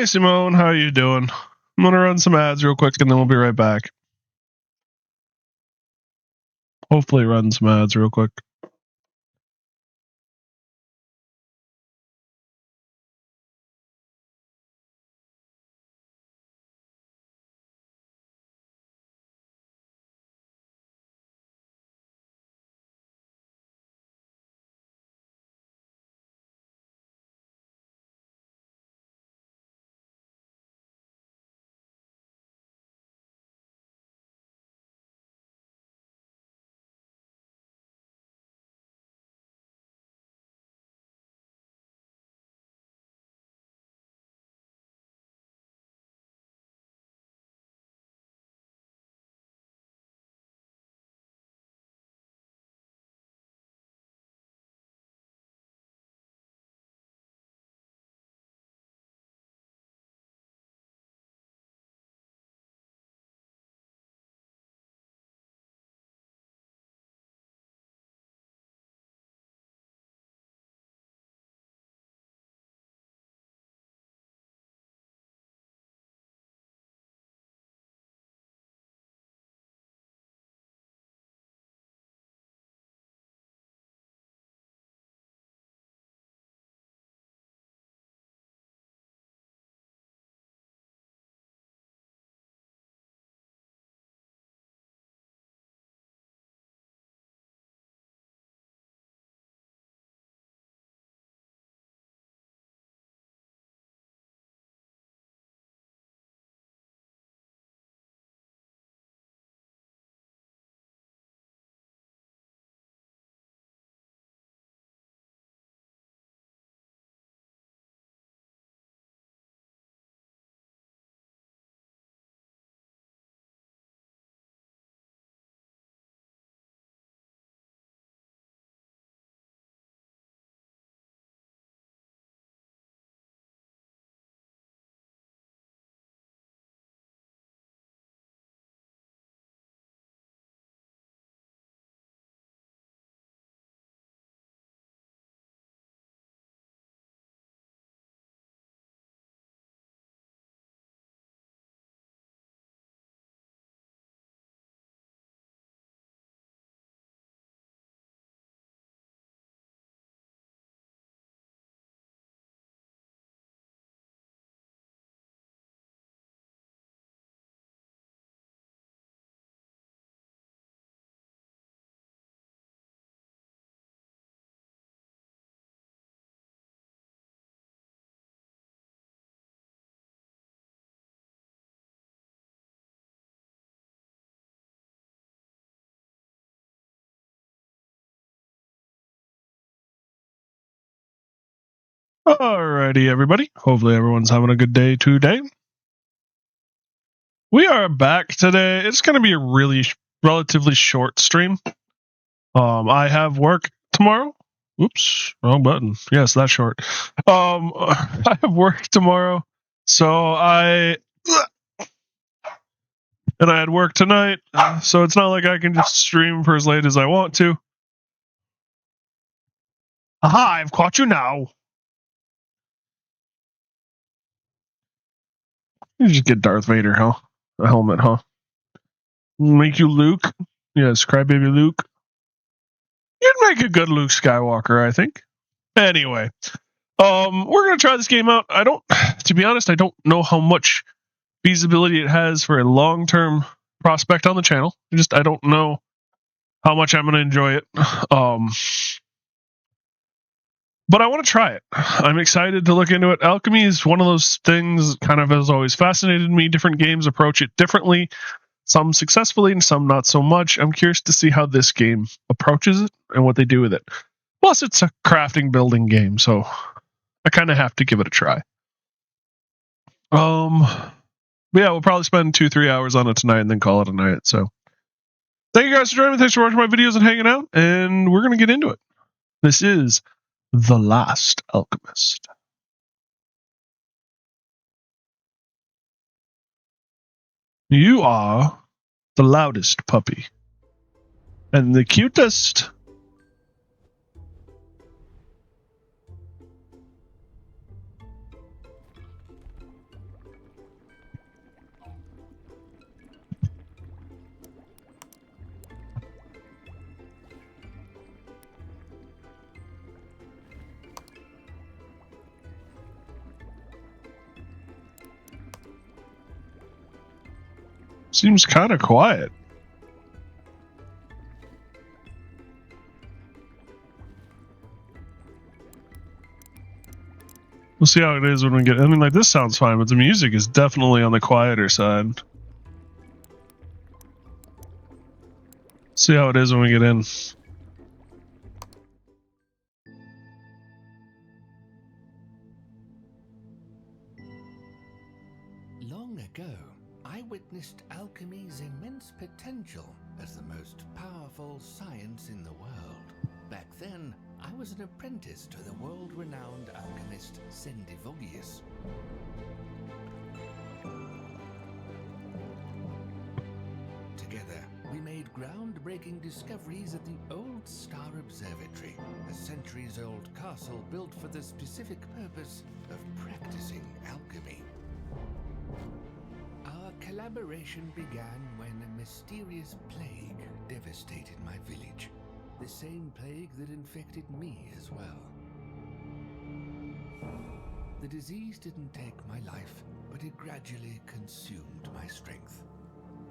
Hey Simone, how you doing? I'm gonna run some ads real quick and then we'll be right back. Hopefully run some ads real quick. Alrighty, everybody. Hopefully everyone's having a good day today. We are back today. It's going to be a really relatively short stream. I have work tomorrow. Oops, wrong button. Yes, that's short. I have work tomorrow, so I had work tonight, so it's not like I can just stream for as late as I want to. Aha, I've caught you now. You just get Darth Vader, huh? A helmet, huh? Make you Luke? Yes, crybaby Luke. You'd make a good Luke Skywalker, I think. Anyway, we're gonna try this game out. To be honest, I don't know how much feasibility it has for a long-term prospect on the channel. I don't know how much I'm gonna enjoy it. But I want to try it. I'm excited to look into it. Alchemy is one of those things kind of has always fascinated me. Different games approach it differently, some successfully and some not so much. I'm curious to see how this game approaches it and what they do with it. Plus, it's a crafting building game, so I kind of have to give it a try. But yeah, we'll probably spend 2-3 hours on it tonight and then call it a night. So thank you guys for joining me. Thanks for watching my videos and hanging out, and we're going to get into it. This is The Last Alchemist. You are the loudest puppy and the cutest. Seems kind of quiet. We'll see how it is when we get... I mean, like, this sounds fine, but the music is definitely on the quieter side. See how it is when we get in. Long ago, I witnessed alchemy's immense potential as the most powerful science in the world. Back then, I was an apprentice to the world-renowned alchemist Sendivogius. Together, we made groundbreaking discoveries at the Old Star Observatory, a centuries-old castle built for the specific purpose of practicing alchemy. Our collaboration began when a mysterious plague devastated my village. The same plague that infected me as well. The disease didn't take my life, but it gradually consumed my strength.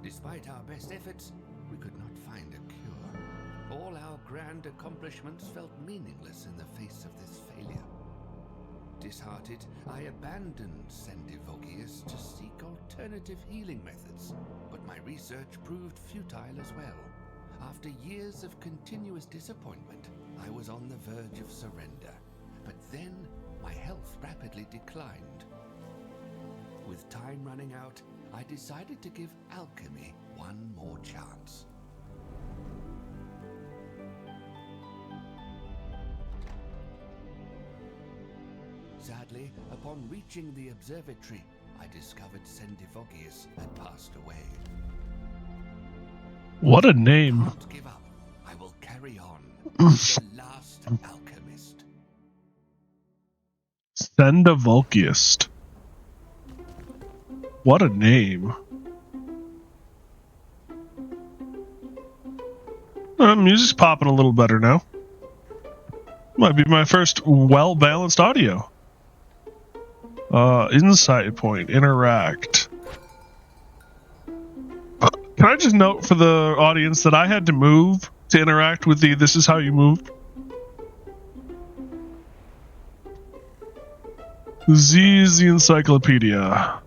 Despite our best efforts, we could not find a cure. All our grand accomplishments felt meaningless in the face of this failure. Disheartened, I abandoned Sendivogius to seek alternative healing methods, but my research proved futile as well. After years of continuous disappointment, I was on the verge of surrender, but then my health rapidly declined. With time running out, I decided to give alchemy one more chance. Sadly, upon reaching the observatory, I discovered Sendivogius had passed away. What a name. Can't give up. I will carry on. The Last Alchemist. Sendivogius. What a name. Music's popping a little better now. Might be my first well-balanced audio. Insight point, interact. Can I just note for the audience that I had to move to interact with the "this is how you move"? Z is the encyclopedia.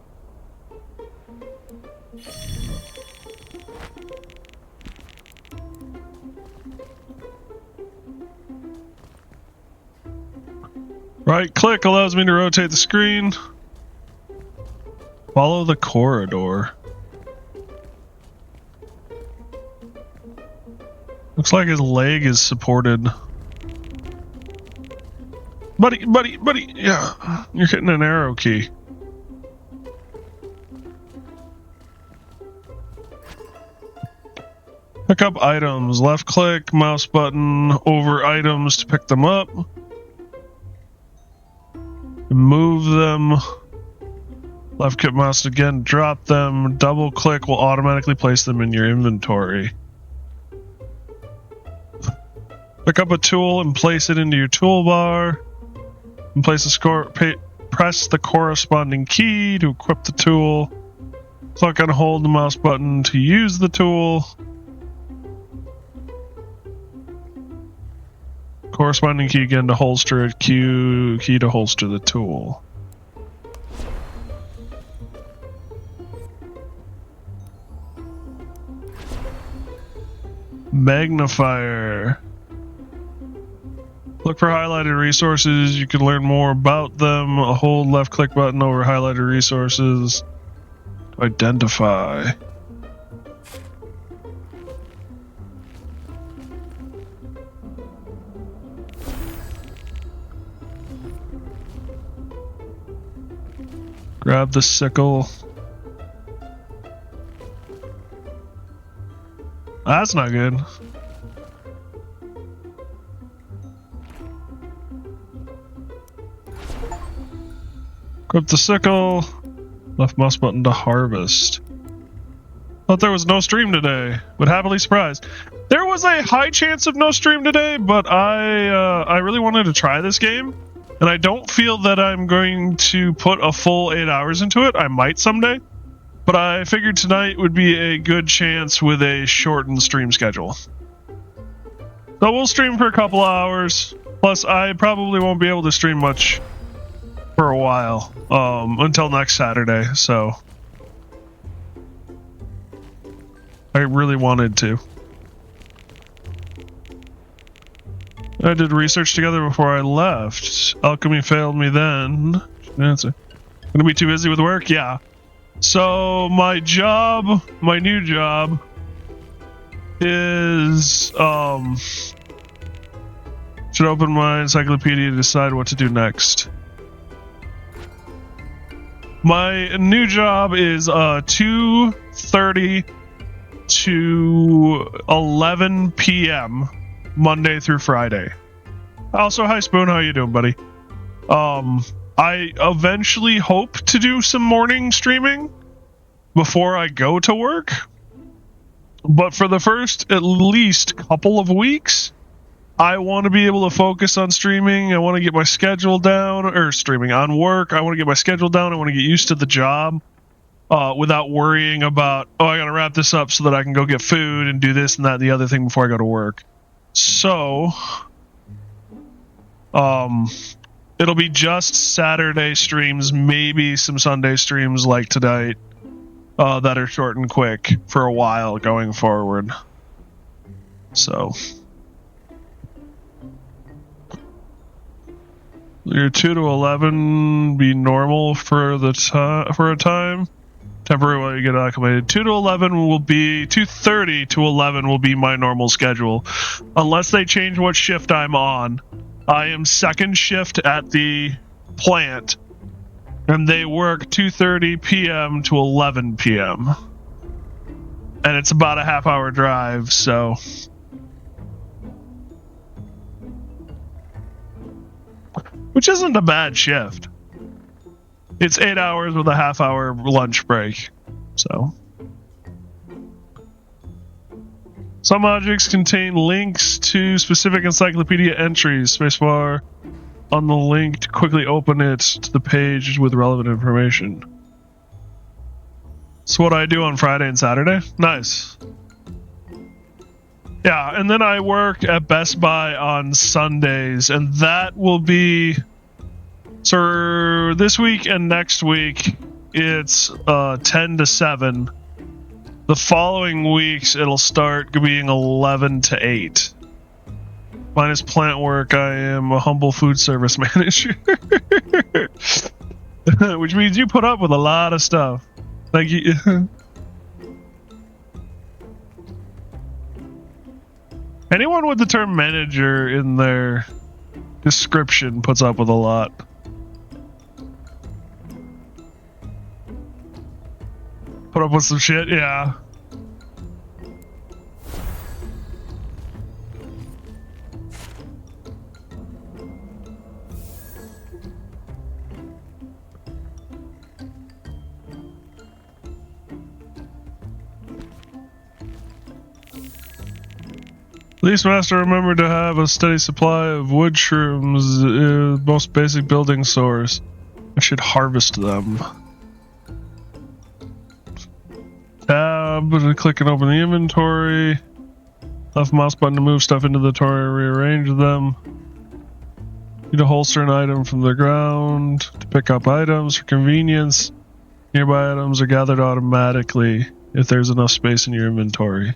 Right click allows me to rotate the screen. Follow the corridor. Looks like his leg is supported. Buddy, yeah. You're hitting an arrow key. Pick up items. Left click, mouse button, over items to pick them up. Move them. Left click mouse again, drop them. Double click will automatically place them in your inventory. Pick up a tool and place it into your toolbar. And place press the corresponding key to equip the tool. Click and hold the mouse button to use the tool. Corresponding key again to holster it. Key to holster the tool. Magnifier. Look for highlighted resources. You can learn more about them. Hold left click button over highlighted resources to identify. Grab the sickle. That's not good. Equip the sickle. Left mouse button to harvest. Thought there was no stream today, but happily surprised. There was a high chance of no stream today, but I really wanted to try this game, and I don't feel that I'm going to put a full 8 hours into it. I might someday, But I figured tonight would be a good chance with a shortened stream schedule. So we'll stream for a couple of hours. Plus, I probably won't be able to stream much for a while, until next Saturday. So I really wanted to. I did research together before I left. Alchemy failed me then. Answer. Gonna be too busy with work? Yeah. So my new job is should open my encyclopedia to decide what to do next. My new job is 2:30 to 11 p.m. Monday through Friday. Also, hi Spoon, how you doing, buddy? I eventually hope to do some morning streaming before I go to work. But for the first at least couple of weeks, I want to be able to focus on streaming. I want to get my schedule down, or streaming on work. I want to get my schedule down. I want to get used to the job without worrying about, oh, I got to wrap this up so that I can go get food and do this and that and the other thing before I go to work. So, it'll be just Saturday streams, maybe some Sunday streams like tonight, that are short and quick for a while going forward. So, your 2 to 11 be normal for the for a time. Temporary while you get acclimated. 2 to 11 will be 2:30 to 11 will be my normal schedule, unless they change what shift I'm on. I am second shift at the plant, and they work 2:30 p.m. to 11 p.m. And it's about a half-hour drive, so which isn't a bad shift. It's 8 hours with a half-hour lunch break, so. Some objects contain links to specific encyclopedia entries. Spacebar on the link to quickly open it to the page with relevant information. That's what I do on Friday and Saturday. Nice. Yeah, and then I work at Best Buy on Sundays, and that will be... So this week and next week, it's 10 to 7. The following weeks, it'll start being 11 to 8. Minus plant work, I am a humble food service manager. Which means you put up with a lot of stuff. Like you... Anyone with the term manager in their description puts up with a lot. Put up with some shit, yeah. Police Master, remember to have a steady supply of wood shrooms, most basic building source. I should harvest them. Tab, click and open the inventory. Left mouse button to move stuff into the inventory, rearrange them. Need to holster an item from the ground to pick up items for convenience. Nearby items are gathered automatically if there's enough space in your inventory.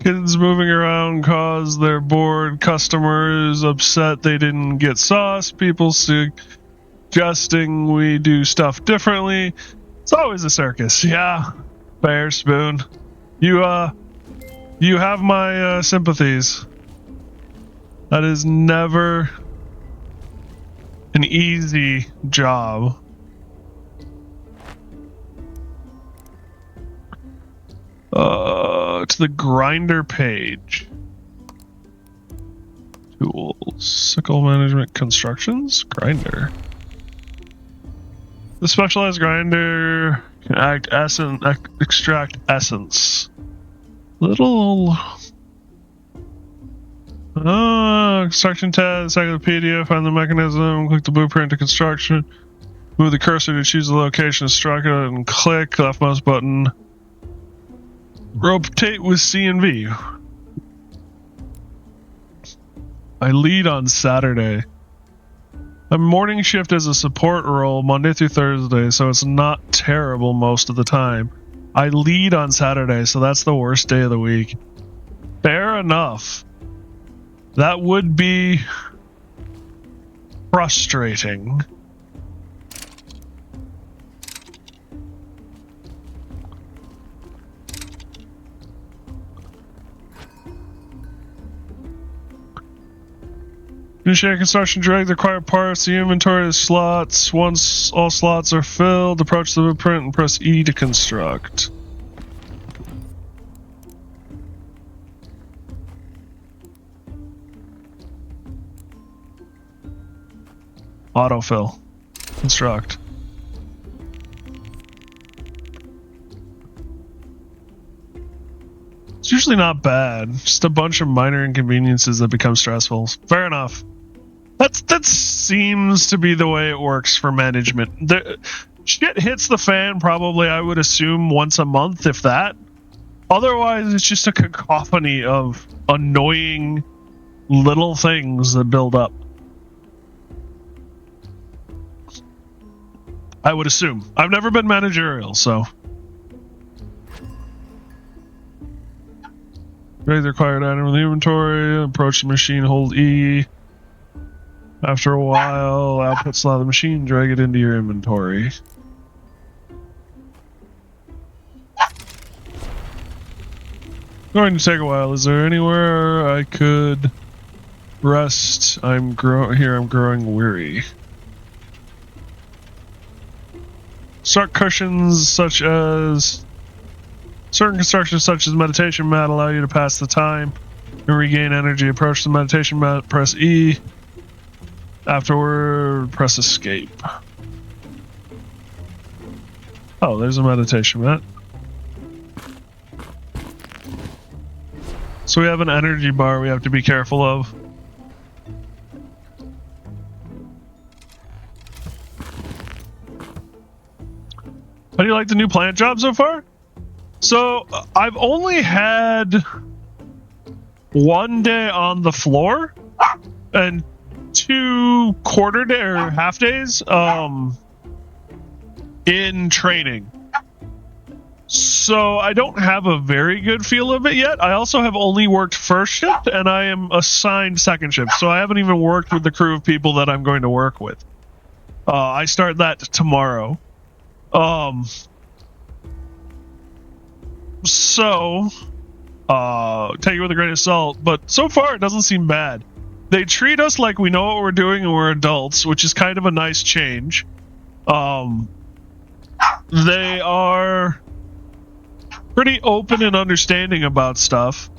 Kids moving around cause they're bored. Customers upset they didn't get sauce. People suggesting we do stuff differently. It's always a circus. Yeah, fair, Spoon. You have my sympathies. That is never an easy job. To the grinder page. Tools. Sickle management constructions. Grinder. The specialized grinder Extract essence. Little. Construction test, encyclopedia, find the mechanism, click the blueprint to construction, move the cursor to choose the location, strike it and click, left mouse button. Rotate with C and V. I lead on Saturday. A morning shift as a support role Monday through Thursday, so it's not terrible most of the time. I lead on Saturday, so that's the worst day of the week. Fair enough. That would be frustrating. Initiate construction, drag the required parts, the inventory of slots. Once all slots are filled, approach the blueprint and press E to construct. Autofill. Construct. It's usually not bad. Just a bunch of minor inconveniences that become stressful. Fair enough. That seems to be the way it works for management. The shit hits the fan probably, I would assume, once a month, if that. Otherwise, it's just a cacophony of annoying little things that build up. I would assume. I've never been managerial, so. Drag the required item in the inventory, approach the machine, hold E. After a while, output slot of the machine, drag it into your inventory. Going to take a while. Is there anywhere I could rest? I'm growing weary. Start cushions such as certain constructions such as meditation mat allow you to pass the time and regain energy. Approach the meditation mat, press E. Afterward, press escape. Oh, there's a meditation mat. So we have an energy bar we have to be careful of. How do you like the new plant job so far? So I've only had one day on the floor and 2 quarter day or half days in training. So I don't have a very good feel of it yet. I also have only worked first shift and I am assigned second shift. So I haven't even worked with the crew of people that I'm going to work with. I start that tomorrow. So take it with a grain of salt, but so far it doesn't seem bad. They treat us like we know what we're doing and we're adults, which is kind of a nice change. They are pretty open and understanding about stuff.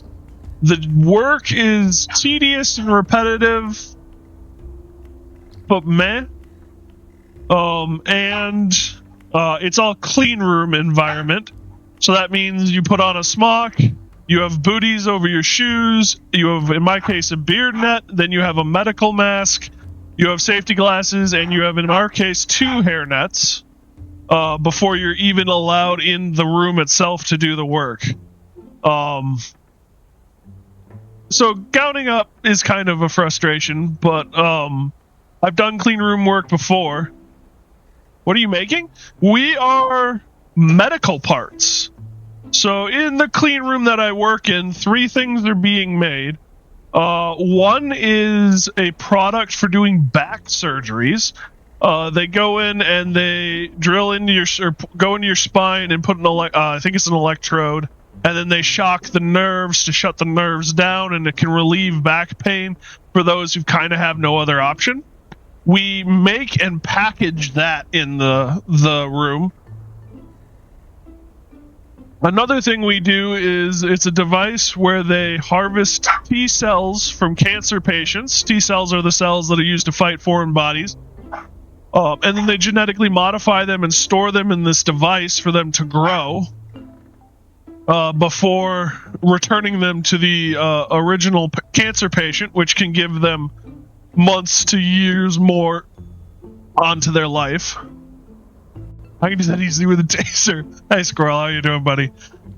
The work is tedious and repetitive, but meh. And it's all clean room environment. So that means you put on a smock, you have booties over your shoes, you have, in my case, a beard net, then you have a medical mask, you have safety glasses, and you have, in our case, 2 hair nets before you're even allowed in the room itself to do the work. So gowning up is kind of a frustration, but I've done clean room work before. What are you making? We are medical parts. So in the clean room that I work in, 3 things are being made. One is a product for doing back surgeries. They go in and they drill into go into your spine and put I think it's an electrode, and then they shock the nerves to shut the nerves down, and it can relieve back pain for those who kind of have no other option. We make and package that in the room. Another thing we do is it's a device where they harvest T cells from cancer patients. T cells are the cells that are used to fight foreign bodies. And then they genetically modify them and store them in this device for them to grow before returning them to the original cancer patient, which can give them months to years more onto their life. I can do that easily with a taser. Hey, Squirrel, how you doing, buddy?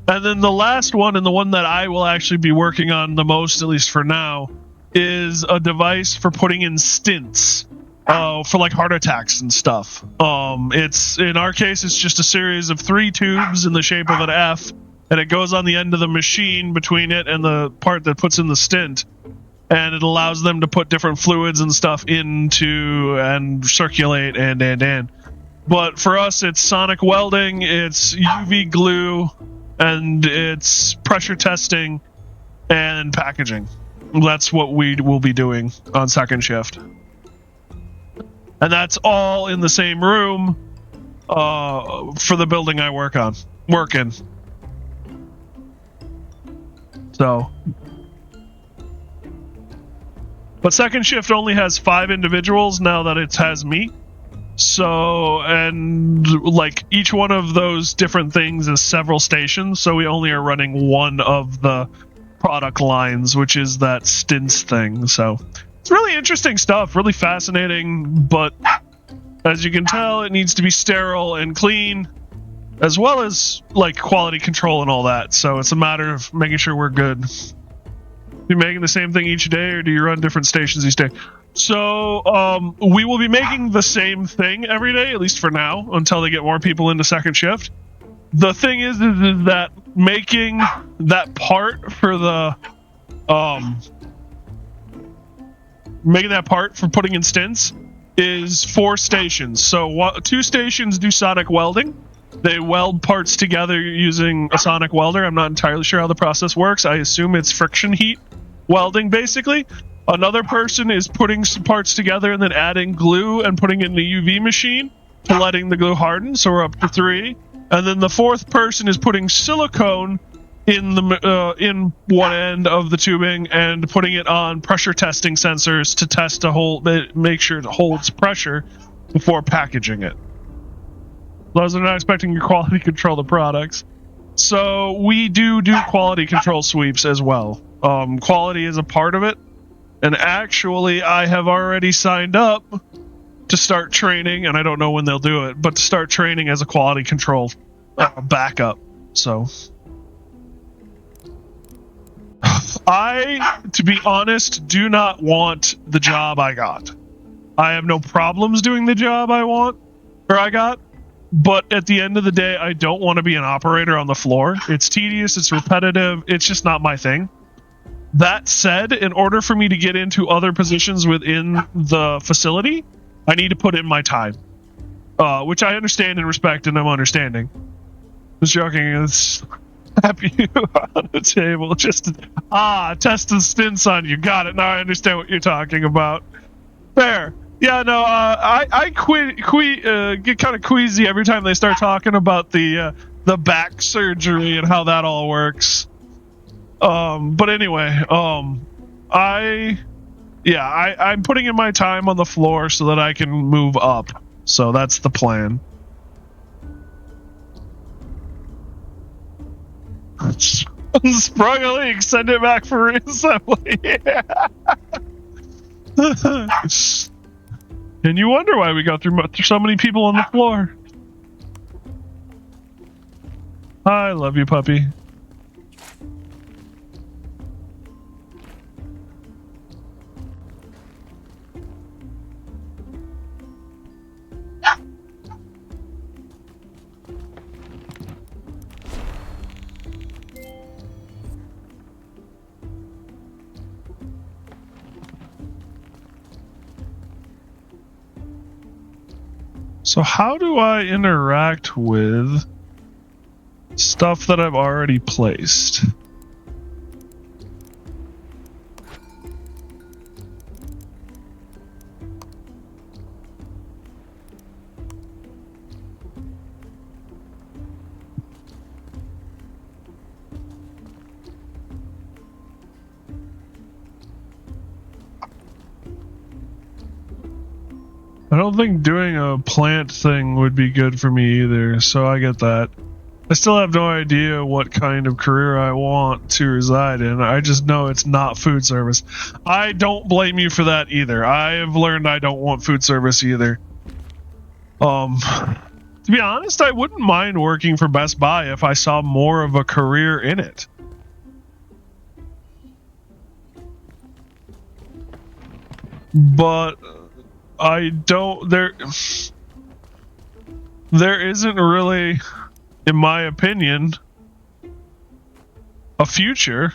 And then the last one, and the one that I will actually be working on the most, at least for now, is a device for putting in stints for like heart attacks and stuff. It's in our case, it's just a series of 3 tubes in the shape of an F, and it goes on the end of the machine between it and the part that puts in the stint, and it allows them to put different fluids and stuff into and circulate and. But for us, it's sonic welding, it's UV glue, and it's pressure testing and packaging. That's what we will be doing on second shift. And that's all in the same room for the building I work in. So. But second shift only has 5 individuals now that it has me. So, and like each one of those different things is several stations, so we only are running one of the product lines, which is that stints thing. So it's really interesting stuff, really fascinating, but as you can tell, it needs to be sterile and clean, as well as like quality control and all that. So it's a matter of making sure we're good. You making the same thing each day, or do you run different stations each day? So we will be making the same thing every day, at least for now, until they get more people into second shift. The thing is that making that part for the putting in stints is 4 stations. So 2 stations do sonic welding. They weld parts together using a sonic welder. I'm not entirely sure how the process works. I assume it's friction heat welding, basically. Another person is putting some parts together and then adding glue and putting it in the UV machine to letting the glue harden. So we're up to 3. And then the 4th person is putting silicone in the in one end of the tubing and putting it on pressure testing sensors to test make sure it holds pressure before packaging it. Those are not expecting you to quality control the products. So we do quality control sweeps as well. Quality is a part of it. And actually, I have already signed up to start training, and I don't know when they'll do it, but to start training as a quality control backup. So I, to be honest, do not want the job I got. I have no problems doing the job I got. But at the end of the day, I don't want to be an operator on the floor. It's tedious, it's repetitive, it's just not my thing. That said, in order for me to get into other positions within the facility, I need to put in my time, which I understand and respect, and I'm understanding. Just joking. It's happy on the table. Just test the stints on you. Got it. Now I understand what you're talking about. Fair. Yeah, no, I get kind of queasy every time they start talking about the back surgery and how that all works. But anyway, I'm putting in my time on the floor so that I can move up. So that's the plan. Sprung a leak, send it back for reassembly. And you wonder why we got through so many people on the floor. I love you, puppy. So how do I interact with stuff that I've already placed? I don't think doing a plant thing would be good for me either, so I get that. I still have no idea what kind of career I want to reside in. I just know it's not food service. I don't blame you for that either. I have learned I don't want food service either. To be honest, I wouldn't mind working for Best Buy if I saw more of a career in it. But I don't. There isn't really, in my opinion, a future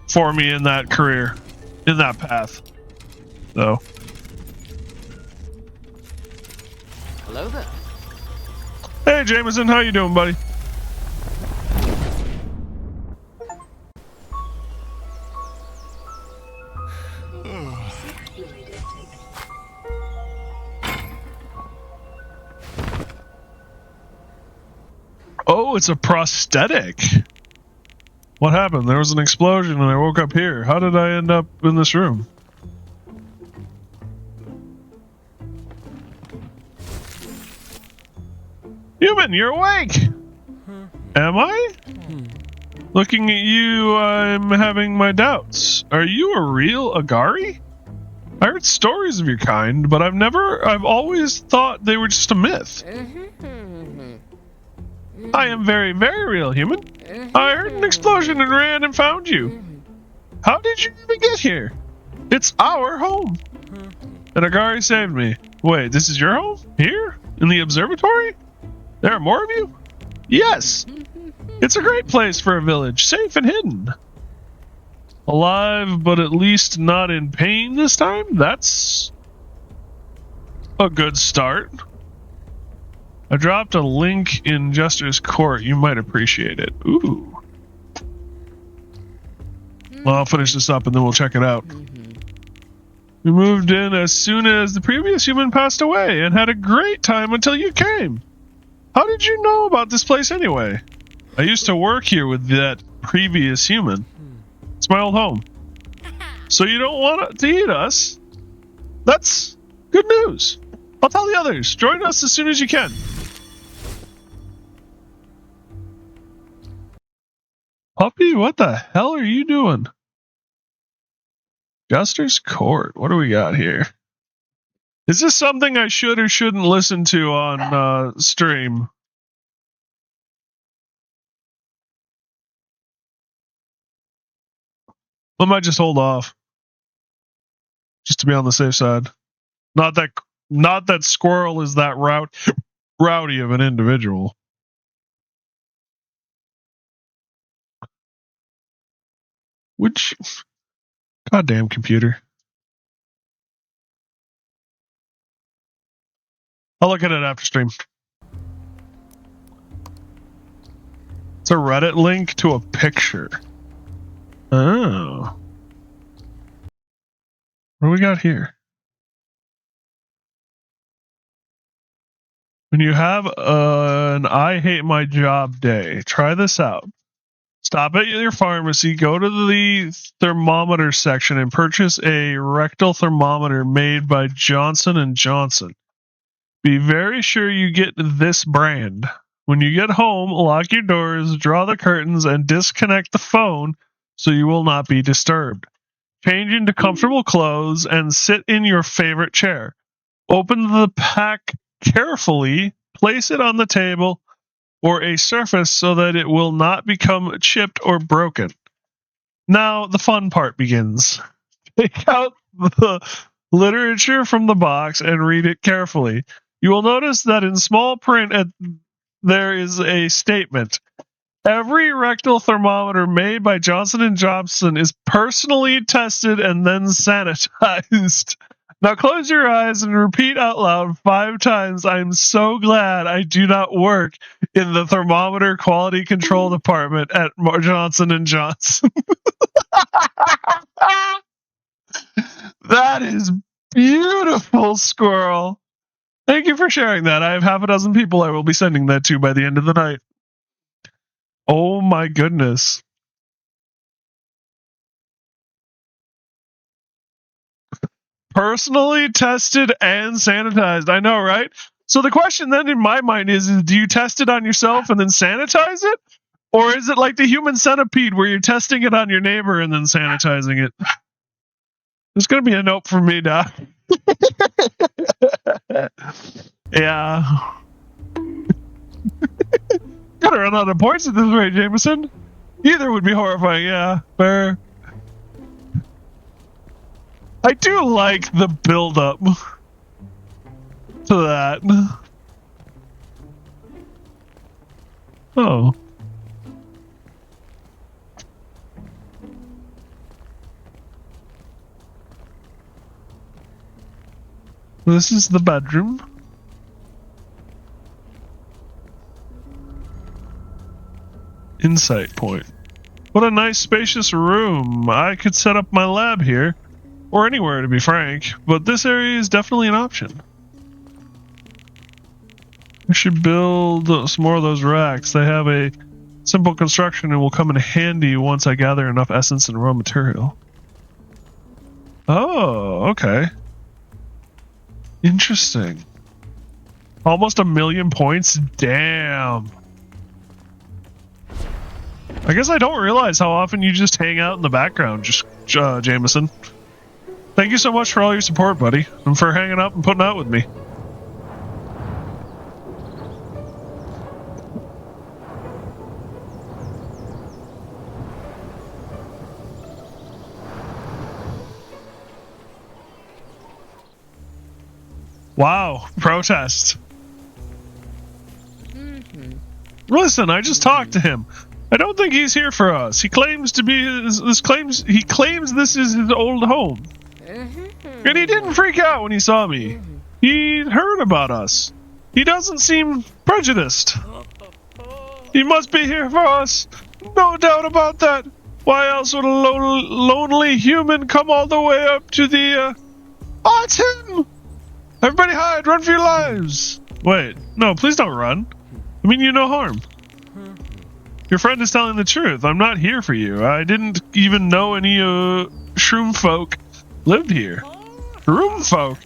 for me in that career, in that path. So. Hello there. Hey, Jameson, how you doing, buddy? Oh, it's a prosthetic. What happened? There was an explosion and I woke up here. How did I end up in this room? Human, you're awake! Am I? Looking at you, I'm having my doubts. Are you a real Agari? I heard stories of your kind, but I've always thought they were just a myth. I am very, very real, human. I heard an explosion and ran and found you. How did you even get here? It's our home. And Agari saved me. Wait, this is your home? Here? In the observatory? There are more of you? Yes. It's a great place for a village, safe and hidden. Alive, but at least not in pain this time? That's a good start. I dropped a link in Jester's Court. You might appreciate it. Ooh. Well, I'll finish this up and then we'll check it out. We moved in as soon as the previous human passed away and had a great time until you came. How did you know about this place anyway? I used to work here with that previous human. It's my old home. So you don't want to eat us? That's good news. I'll tell the others. Join us as soon as you can. Puppy, what the hell are you doing? Jester's Court. What do we got here? Is this something I should or shouldn't listen to on stream? I might just hold off, just to be on the safe side. Not that Squirrel is that rowdy of an individual. Which, goddamn computer. I'll look at it after stream. It's a Reddit link to a picture. Oh. What do we got here? When you have an I hate my job day, try this out. Stop at your pharmacy, go to the thermometer section and purchase a rectal thermometer made by Johnson & Johnson. Be very sure you get this brand. When you get home, lock your doors, draw the curtains, and disconnect the phone so you will not be disturbed. Change into comfortable clothes and sit in your favorite chair. Open the pack carefully, place it on the table or a surface so that it will not become chipped or broken. Now the fun part begins. Take out the literature from the box and read it carefully. You will notice that in small print there is a statement. Every rectal thermometer made by Johnson & Johnson is personally tested and then sanitized. Now close your eyes and repeat out loud 5 times, I'm so glad I do not work in the thermometer quality control department at Johnson & Johnson. That is beautiful, Squirrel. Thank you for sharing that. I have half a dozen people I will be sending that to by the end of the night. Oh my goodness. Personally tested and sanitized. I know, right? So the question then in my mind is do you test it on yourself and then sanitize it? Or is it like the human centipede where you're testing it on your neighbor and then sanitizing it? There's going to be a note for me, Doc. Yeah. Gotta run out of points at this rate, Jameson. Either would be horrifying, yeah. Fair. I do like the build-up to that. Oh. This is the bedroom. Insight point. What a nice spacious room. I could set up my lab here. Or anywhere, to be frank. But this area is definitely an option. I should build some more of those racks. They have a simple construction and will come in handy once I gather enough essence and raw material. Oh, okay. Interesting. Almost 1,000,000 points? Damn. I guess I don't realize how often you just hang out in the background, just Jameson. Thank you so much for all your support, buddy, and for hanging up and putting out with me. Wow, protest. Listen, I just talked to him. I don't think he's here for us. He claims to be he claims this is his old home. And he didn't freak out when he saw me. He heard about us. He doesn't seem prejudiced. He must be here for us. No doubt about that. Why else would a lonely human come all the way up to the, Oh, it's him! Everybody hide! Run for your lives! Wait, no, please don't run. I mean you no harm. Your friend is telling the truth. I'm not here for you. I didn't even know any, shroom folk lived here. Shroom folk?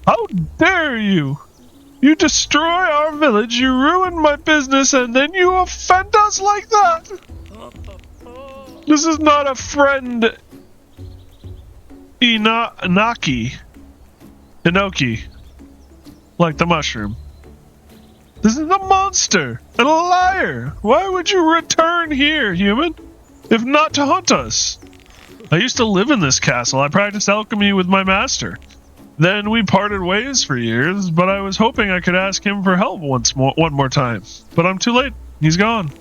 How dare you! You destroy our village, you ruin my business, and then you offend us like that! This is not a friend, Inoki. Like the mushroom. This is a monster and a liar! Why would you return here, human? If not to hunt us? I used to live in this castle. I practiced alchemy with my master. Then we parted ways for years, but I was hoping I could ask him for help one more time. But I'm too late. He's gone.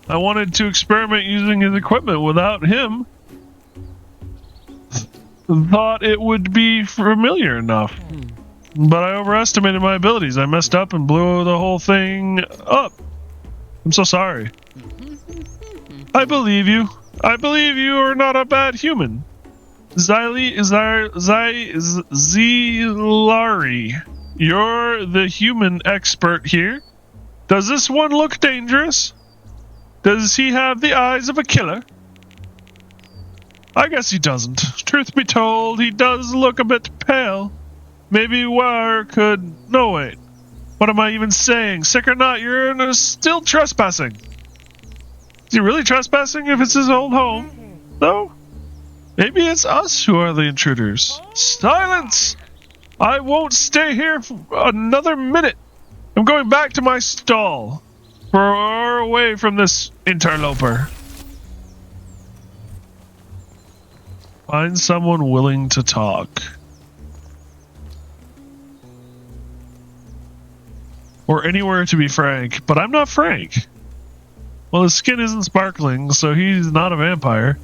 I wanted to experiment using his equipment without him. Thought it would be familiar enough. But I overestimated my abilities. I messed up and blew the whole thing up. I'm so sorry. I believe you. I believe you are not a bad human. Zilari, you're the human expert here. Does this one look dangerous? Does he have the eyes of a killer? I guess he doesn't. Truth be told, he does look a bit pale. Maybe War could... No, wait. What am I even saying? Sick or not, you're still trespassing. Is he really trespassing if it's his old home? No? Maybe it's us who are the intruders. Silence! I won't stay here for another minute. I'm going back to my stall. Far away from this interloper. Find someone willing to talk. Or anywhere, to be frank. But I'm not frank. Well, his skin isn't sparkling, so he's not a vampire.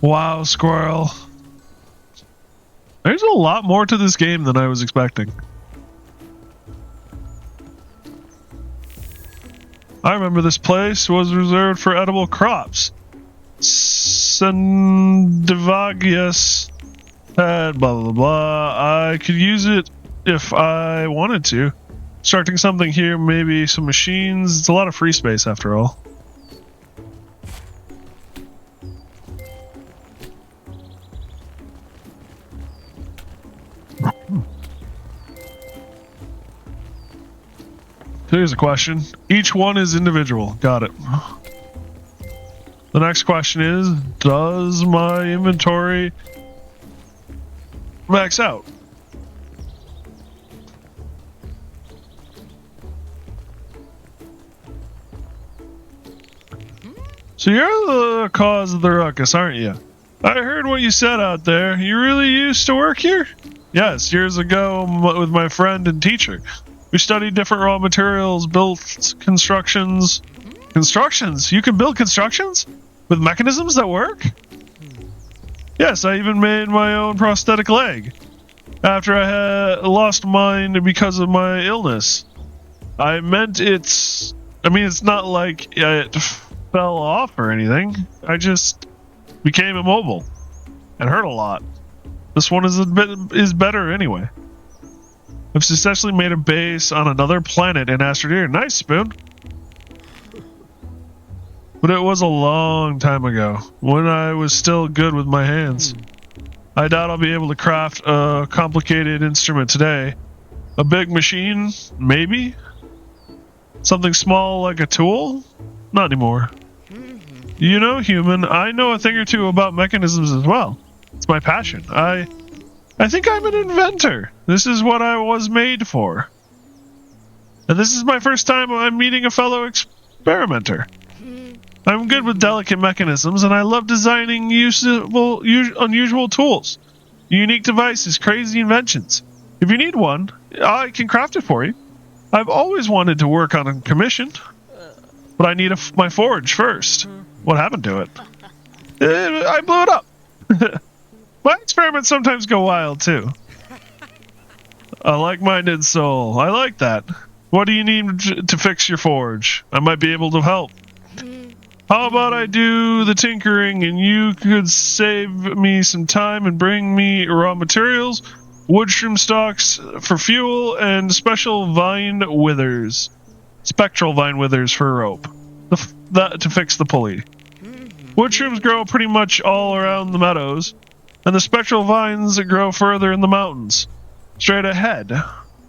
Wow, squirrel. There's a lot more to this game than I was expecting. I remember this place was reserved for edible crops. Sendivagius had blah blah blah. I could use it if I wanted to. Starting something here, maybe some machines. It's a lot of free space after all. Here's a question. Each one is individual. Got it. The next question is, does my inventory max out? So you're the cause of the ruckus, aren't you? I heard what you said out there. You really used to work here? Yes, years ago with my friend and teacher. We studied different raw materials, built constructions. Constructions? You can build constructions? With mechanisms that work? Yes, I even made my own prosthetic leg. After I had lost mine because of my illness. It's not like it fell off or anything. I just became immobile and hurt a lot. This one is better anyway. I've successfully made a base on another planet in Asteroid. Nice, Spoon. But it was a long time ago, when I was still good with my hands. I doubt I'll be able to craft a complicated instrument today. A big machine, maybe? Something small like a tool? Not anymore. You know, human, I know a thing or two about mechanisms as well. It's my passion. I think I'm an inventor. This is what I was made for. And this is my first time I'm meeting a fellow experimenter. I'm good with delicate mechanisms, and I love designing unusual tools, unique devices, crazy inventions. If you need one, I can craft it for you. I've always wanted to work on a commission, but I need my forge first. What happened to it? I blew it up. My experiments sometimes go wild, too. A like-minded soul. I like that. What do you need to fix your forge? I might be able to help. How about I do the tinkering and you could save me some time and bring me raw materials, wood shroom stalks for fuel, and spectral vine withers for a rope. To fix the pulley. Wood shrooms grow pretty much all around the meadows, and the spectral vines grow further in the mountains. Straight ahead,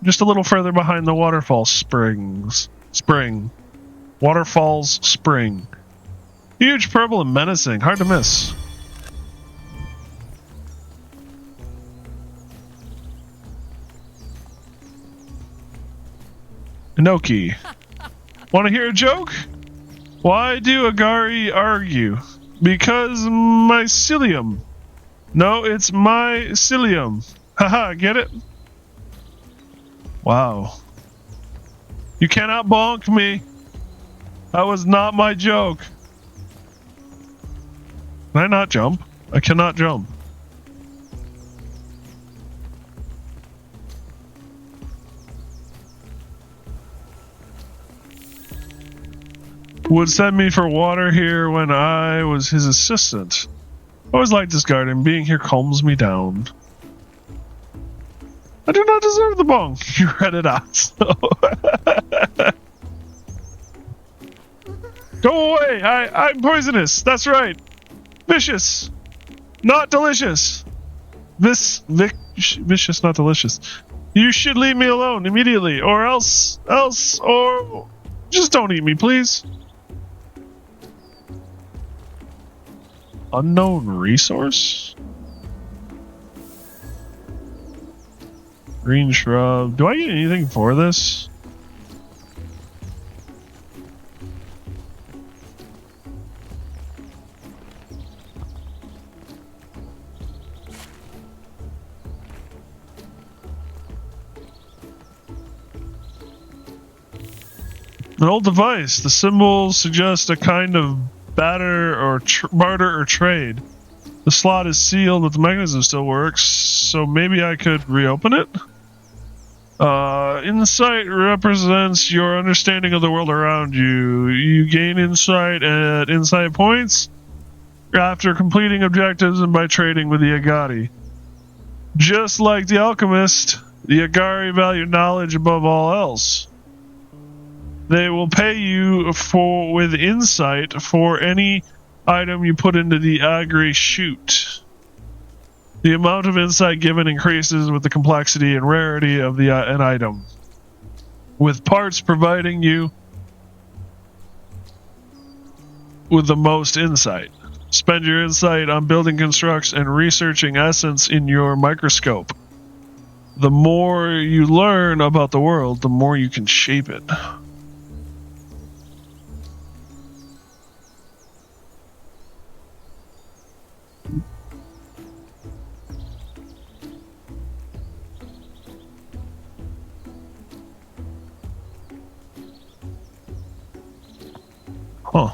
just a little further behind the waterfall spring. Waterfalls spring. Huge, purple, and menacing. Hard to miss. Inoki. Want to hear a joke? Why do Agari argue? Because mycelium. No, it's mycelium. Haha, get it? Wow. You cannot bonk me. That was not my joke. Can I not jump? I cannot jump. Would send me for water here when I was his assistant. I always liked this garden. Being here calms me down. I do not deserve the bonk. You read it out. So. Go away. I'm poisonous. That's right. Vicious. Not delicious. Vicious, not delicious. You should leave me alone immediately, or else, or just don't eat me, please. Unknown resource? Green shrub. Do I get anything for this? An old device. The symbols suggest a kind of barter or trade. The slot is sealed, but the mechanism still works, so maybe I could reopen it? Insight represents your understanding of the world around you. You gain insight at insight points after completing objectives and by trading with the Agari. Just like the Alchemist, the Agari value knowledge above all else. They will pay you with insight for any item you put into the Agri chute. The amount of insight given increases with the complexity and rarity of an item. with parts providing you with the most insight. Spend your insight on building constructs and researching essence in your microscope. The more you learn about the world, the more you can shape it. Huh.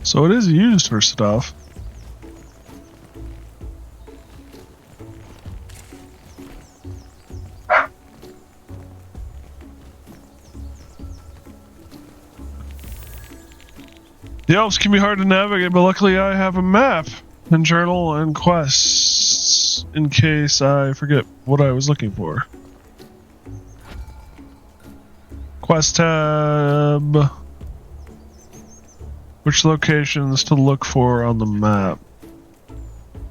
So it is used for stuff. The Alps can be hard to navigate, but luckily I have a map and journal and quests in case I forget what I was looking for. Quest tab. Which locations to look for on the map?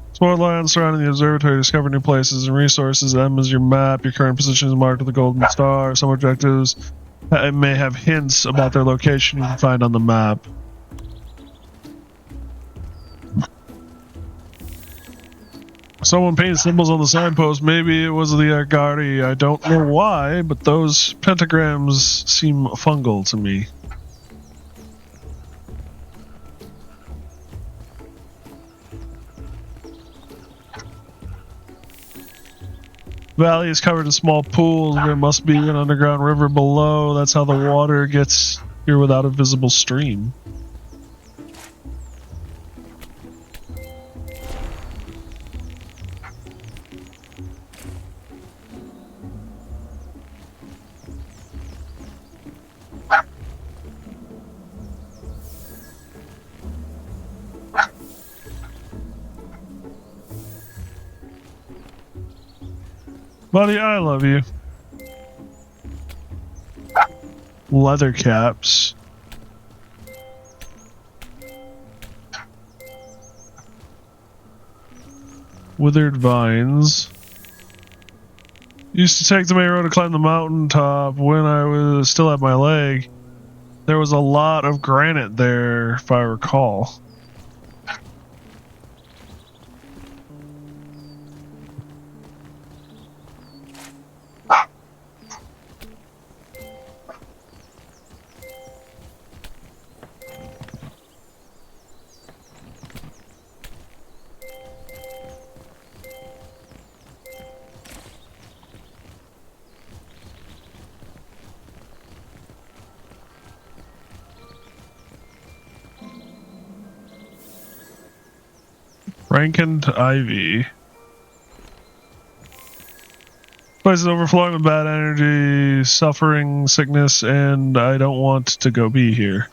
Explore lands surrounding the observatory, discover new places and resources. M is your map. Your current position is marked with a golden star. Some objectives may have hints about their location you can find on the map. Someone painted symbols on the signpost. Maybe it was the Argari. I don't know why, but those pentagrams seem fungal to me. Valley is covered in small pools. There must be an underground river below. That's how the water gets here without a visible stream. Buddy, I love you. Leather caps. Withered vines. Used to take the main road to climb the mountaintop when I was still at my leg. There was a lot of granite there, if I recall. Rankened ivy. Place is overflowing with bad energy, suffering, sickness, and I don't want to go be here.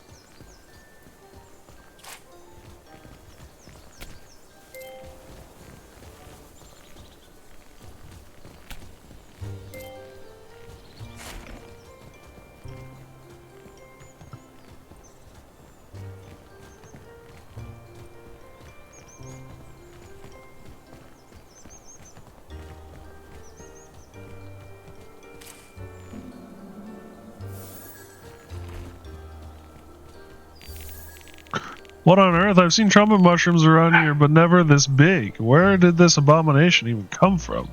What on earth? I've seen trumpet mushrooms around here, but never this big. Where did this abomination even come from?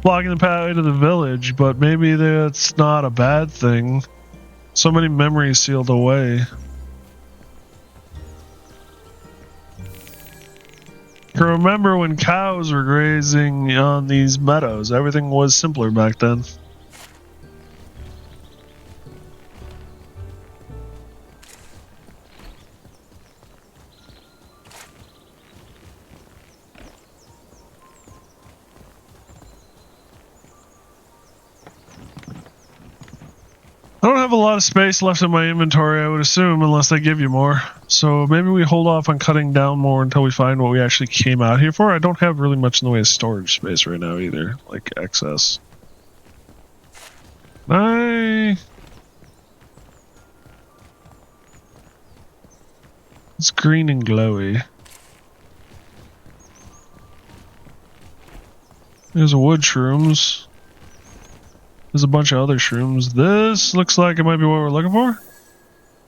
Blocking the pathway to the village, but maybe that's not a bad thing. So many memories sealed away. I can remember when cows were grazing on these meadows. Everything was simpler back then. I don't have a lot of space left in my inventory, I would assume, unless they give you more. So maybe we hold off on cutting down more until we find what we actually came out here for. I don't have really much in the way of storage space right now either, like excess. It's green and glowy. There's wood shrooms. There's a bunch of other shrooms. This looks like it might be what we're looking for.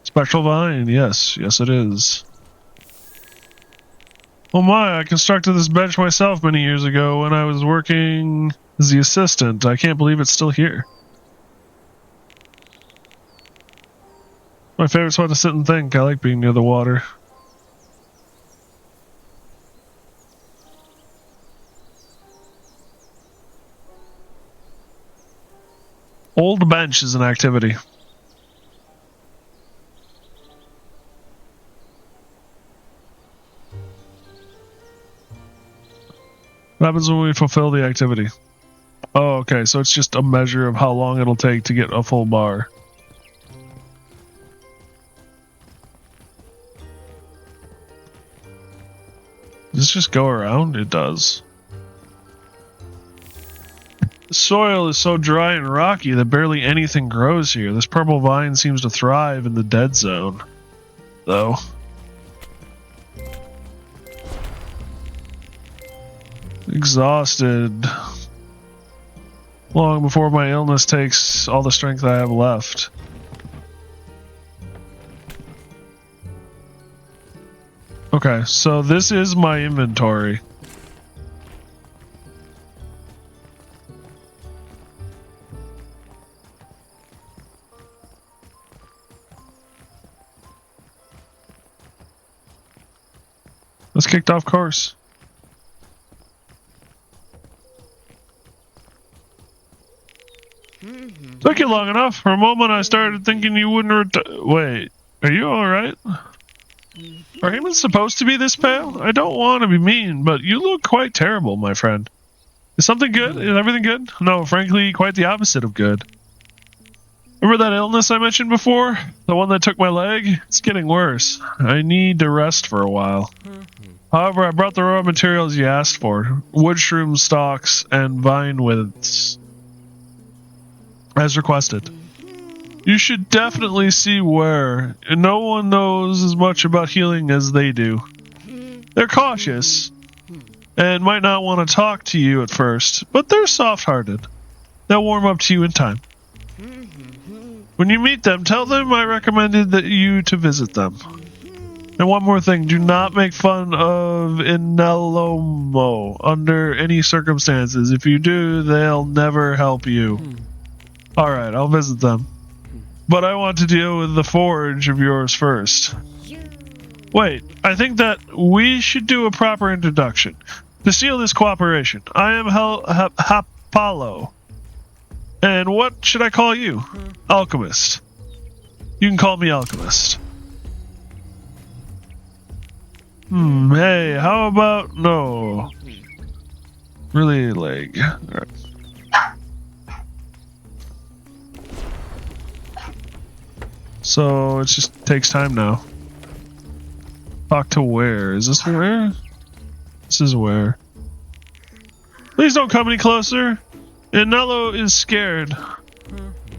Spectral vine. Yes. Yes, it is. Oh my, I constructed this bench myself many years ago when I was working as the assistant. I can't believe it's still here. My favorite spot to sit and think. I like being near the water. Old bench is an activity. What happens when we fulfill the activity? Oh, okay, so it's just a measure of how long it'll take to get a full bar. Does this just go around? It does. The soil is so dry and rocky that barely anything grows here. This purple vine seems to thrive in the dead zone, though. Exhausted. Long before my illness takes all the strength I have left. Okay, so this is my inventory. Let's kicked off course. Took you long enough. For a moment I started thinking you wouldn't wait, are you alright? Are humans supposed to be this pale? I don't want to be mean, but you look quite terrible, my friend. Is something good? Is everything good? No, frankly, quite the opposite of good. Remember that illness I mentioned before? The one that took my leg? It's getting worse. I need to rest for a while. However, I brought the raw materials you asked for. Wood shroom stalks and vine withs. As requested. You should definitely see where. No one knows as much about healing as they do. They're cautious and might not want to talk to you at first, but they're soft-hearted. They'll warm up to you in time. When you meet them, tell them I recommended you to visit them. And one more thing, do not make fun of Inelomo under any circumstances. If you do, they'll never help you. Alright, I'll visit them. But I want to deal with the forge of yours first. Wait, I think that we should do a proper introduction. To seal this cooperation, I am Hapalo. And what should I call you? Alchemist. You can call me Alchemist. Hey, how about no? Really leg. Alright. So it just takes time now. Talk to where? Is this where? This is where. Please don't come any closer. Inello is scared.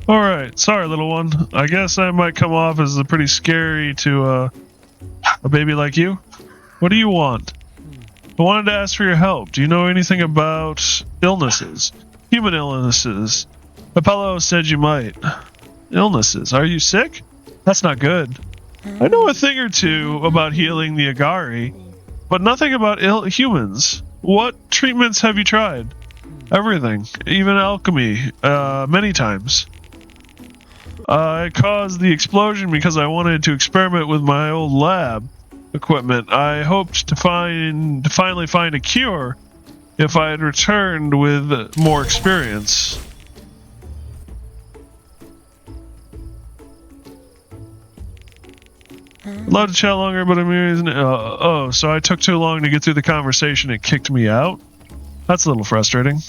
Alright, sorry little one. I guess I might come off as pretty scary to a baby like you. What do you want? I wanted to ask for your help. Do you know anything about illnesses? Human illnesses. Apollo said you might. Illnesses. Are you sick? That's not good. I know a thing or two about healing the Agari, but nothing about humans. What treatments have you tried? Everything. Even alchemy. Many times. I caused the explosion because I wanted to experiment with my old lab equipment. I hoped to finally find a cure if I had returned with more experience. I'd love to chat longer, but I'm here. Oh, so I took too long to get through the conversation. It kicked me out? That's a little frustrating.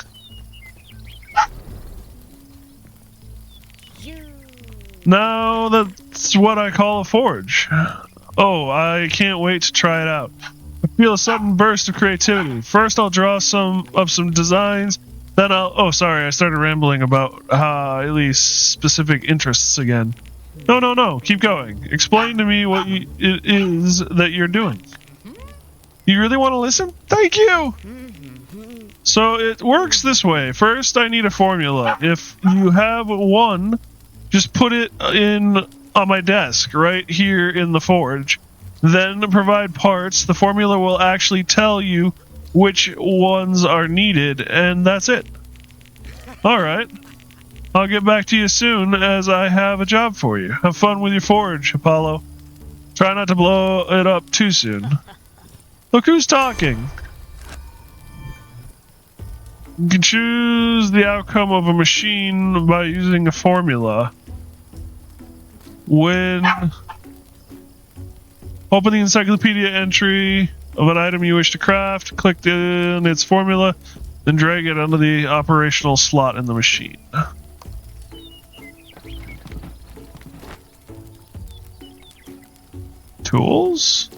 Now that's what I call a forge. Oh, I can't wait to try it out. I feel a sudden burst of creativity. First I'll draw some designs, then I'll... Oh, sorry, I started rambling about Haley's specific interests again. No, keep going. Explain to me what it is that you're doing. You really want to listen? Thank you! So it works this way. First, I need a formula. If you have one, just put it in on my desk right here in the forge. Then provide parts. The formula will actually tell you which ones are needed, and that's it. All right. I'll get back to you soon as I have a job for you. Have fun with your forge, Apollo. Try not to blow it up too soon. Look who's talking. You can choose the outcome of a machine by using a formula. When open the encyclopedia entry of an item you wish to craft, click in its formula, then drag it onto the operational slot in the machine. Tools?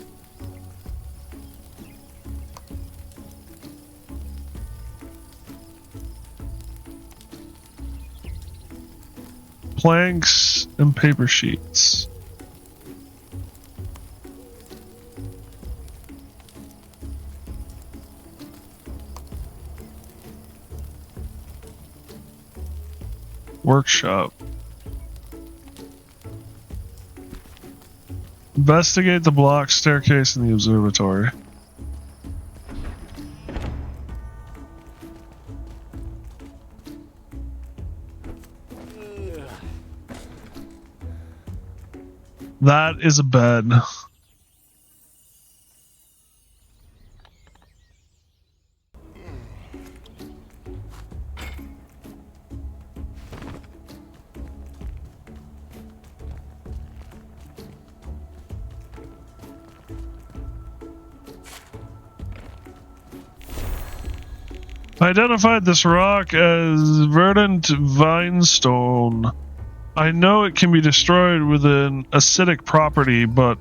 Planks and paper sheets. Workshop. Investigate the block staircase in the observatory. That is a bed. I identified this rock as verdant vinestone. I know it can be destroyed with an acidic property, but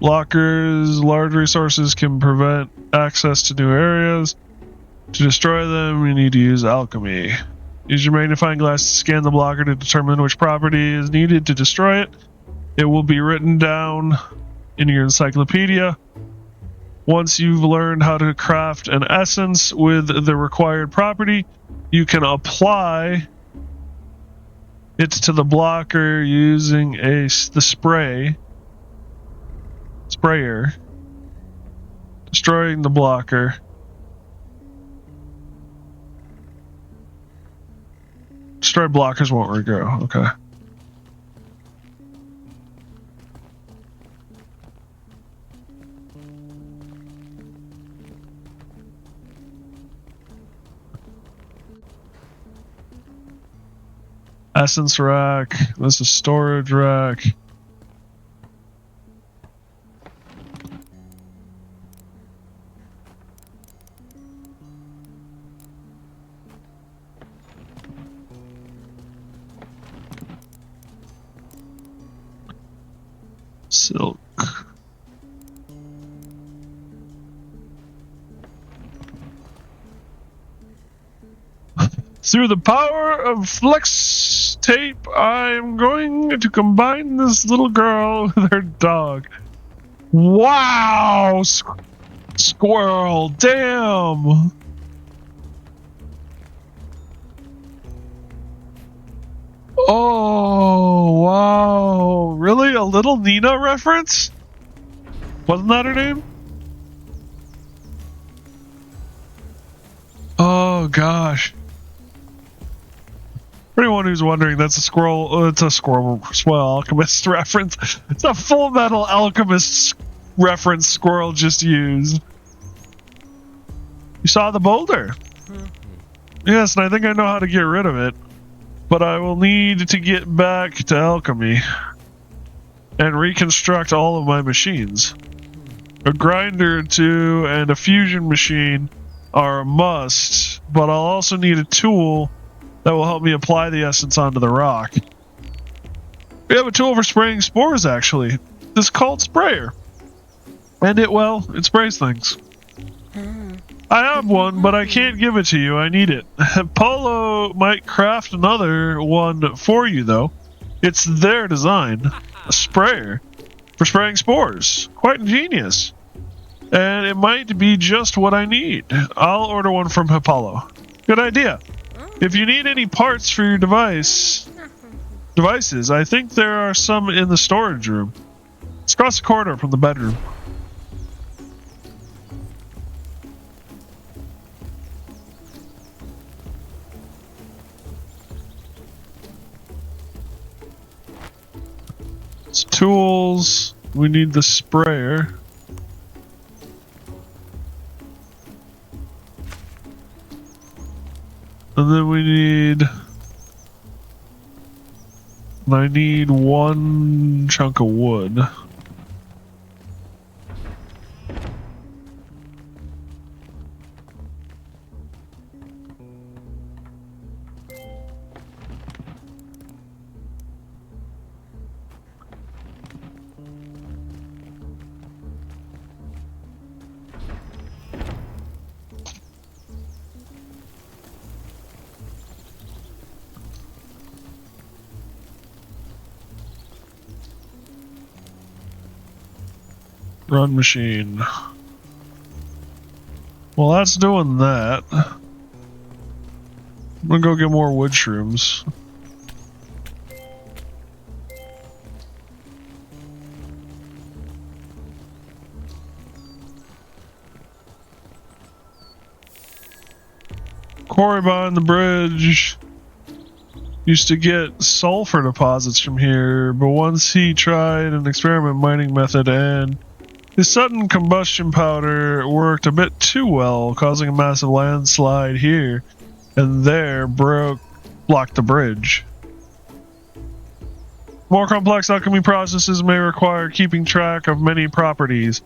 blockers, large resources can prevent access to new areas. To destroy them, you need to use alchemy. Use your magnifying glass to scan the blocker to determine which property is needed to destroy it. It will be written down in your encyclopedia. Once you've learned how to craft an essence with the required property, you can apply it to the blocker using the sprayer, destroying the blocker. Destroy blockers won't regrow. Okay. Essence rack. This is storage rack. Silk. Through the power of flex tape, I'm going to combine this little girl with her dog. Wow! Squirrel, damn! Oh, wow. Really? A little Nina reference? Wasn't that her name? Oh, gosh. For anyone who's wondering, that's a squirrel. It's a Swell Alchemist reference. It's a Full Metal Alchemist reference Squirrel just used. You saw the boulder? Yes, and I think I know how to get rid of it. But I will need to get back to alchemy and reconstruct all of my machines. A grinder, too, and a fusion machine are a must, but I'll also need a tool that will help me apply the essence onto the rock. We have a tool for spraying spores, actually. It's called Sprayer. And it sprays things. I have one, but I can't give it to you. I need it. Polo might craft another one for you, though. It's their design. A sprayer for spraying spores. Quite ingenious. And it might be just what I need. I'll order one from Apollo. Good idea. If you need any parts for your devices, I think there are some in the storage room. It's across the corridor from the bedroom. It's tools. We need the sprayer. And then I need one chunk of wood. Run machine. Well, that's doing that. I'm gonna go get more wood shrooms. Quarry behind the bridge used to get sulfur deposits from here, but once he tried an experiment mining method and his sudden combustion powder worked a bit too well, causing a massive landslide here and there, blocked the bridge. More complex alchemy processes may require keeping track of many properties,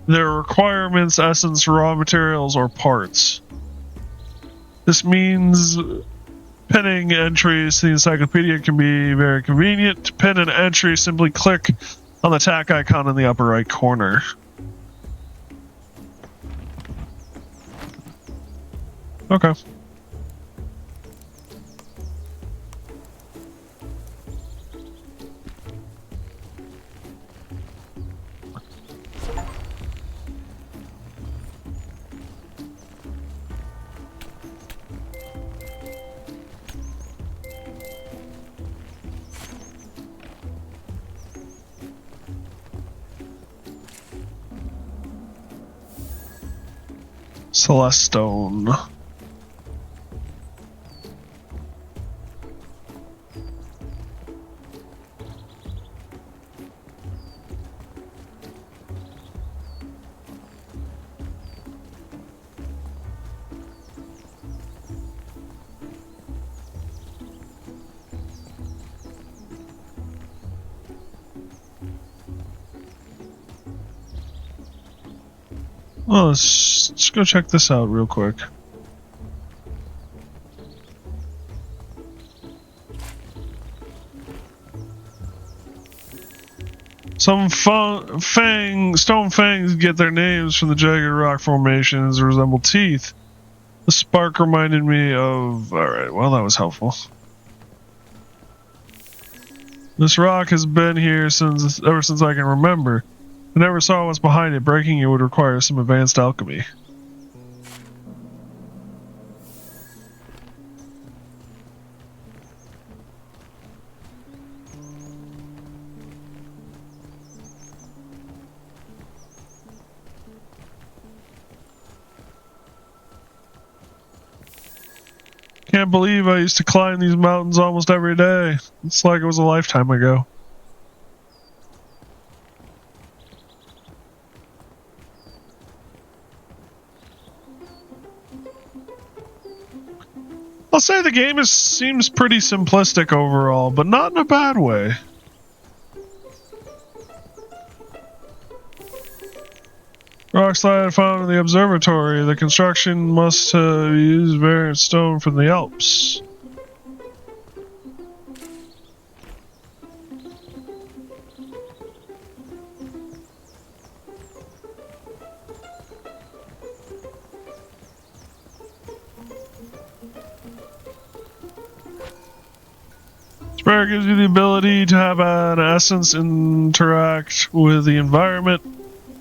their requirements, essence, raw materials, or parts. This means pinning entries to the encyclopedia can be very convenient. To pin an entry, simply click on the tack icon in the upper right corner. Okay. Celestone. Well, let's go check this out real quick. Some stone fangs get their names from the jagged rock formations that resemble teeth. The spark reminded me of... Alright, well that was helpful. This rock has been here ever since I can remember. I never saw what's behind it. Breaking it would require some advanced alchemy. Can't believe I used to climb these mountains almost every day. It's like it was a lifetime ago. I'll say the game seems pretty simplistic overall, but not in a bad way. Rock slide found in the observatory. The construction must have used variant stone from the Alps. Sprayer gives you the ability to have an essence interact with the environment.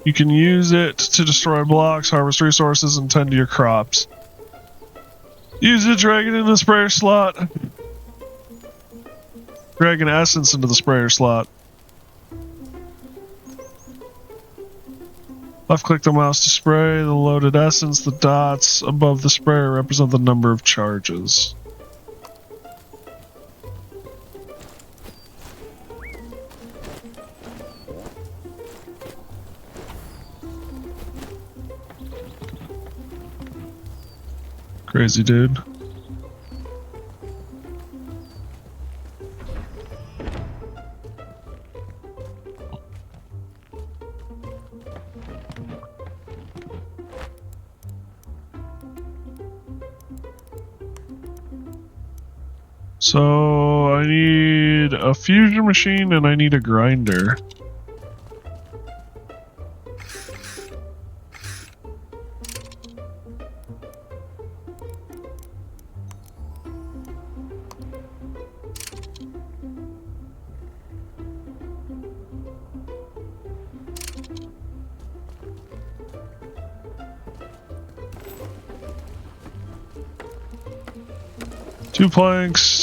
You can use it to destroy blocks, harvest resources, and tend to your crops. Use the dragon in the sprayer slot. Dragon essence into the sprayer slot. Left click the mouse to spray the loaded essence. The dots above the sprayer represent the number of charges. Crazy dude. So I need a fusion machine and I need a grinder. Two planks.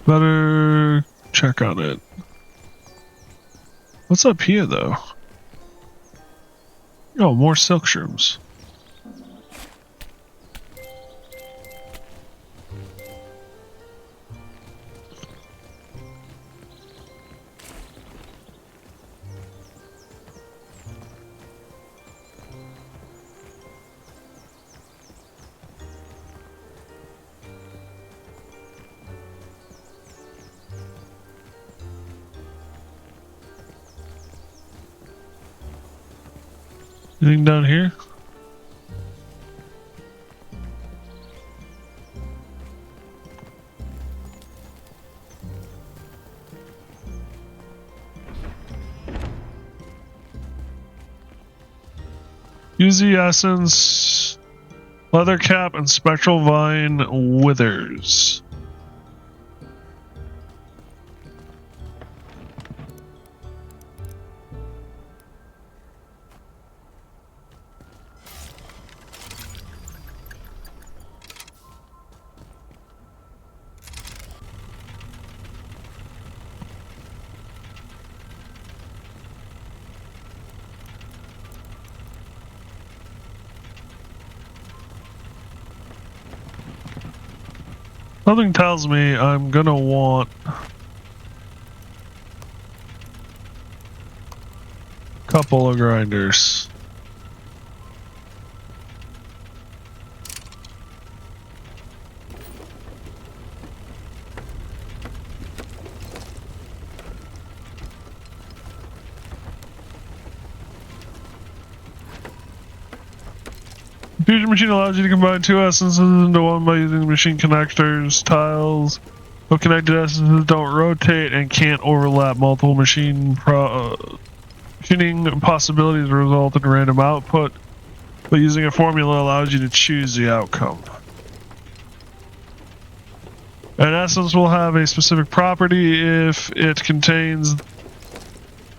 Better check on it. What's up here, though? Oh, more silk shrooms. Anything down here? Use the essence, leather cap, and spectral vine withers. Something tells me I'm gonna want a couple of grinders. Fusion machine allows you to combine two essences into one by using machine connectors, tiles. But connected essences don't rotate and can't overlap. Multiple machining possibilities result in random output, but using a formula allows you to choose the outcome. An essence will have a specific property if it contains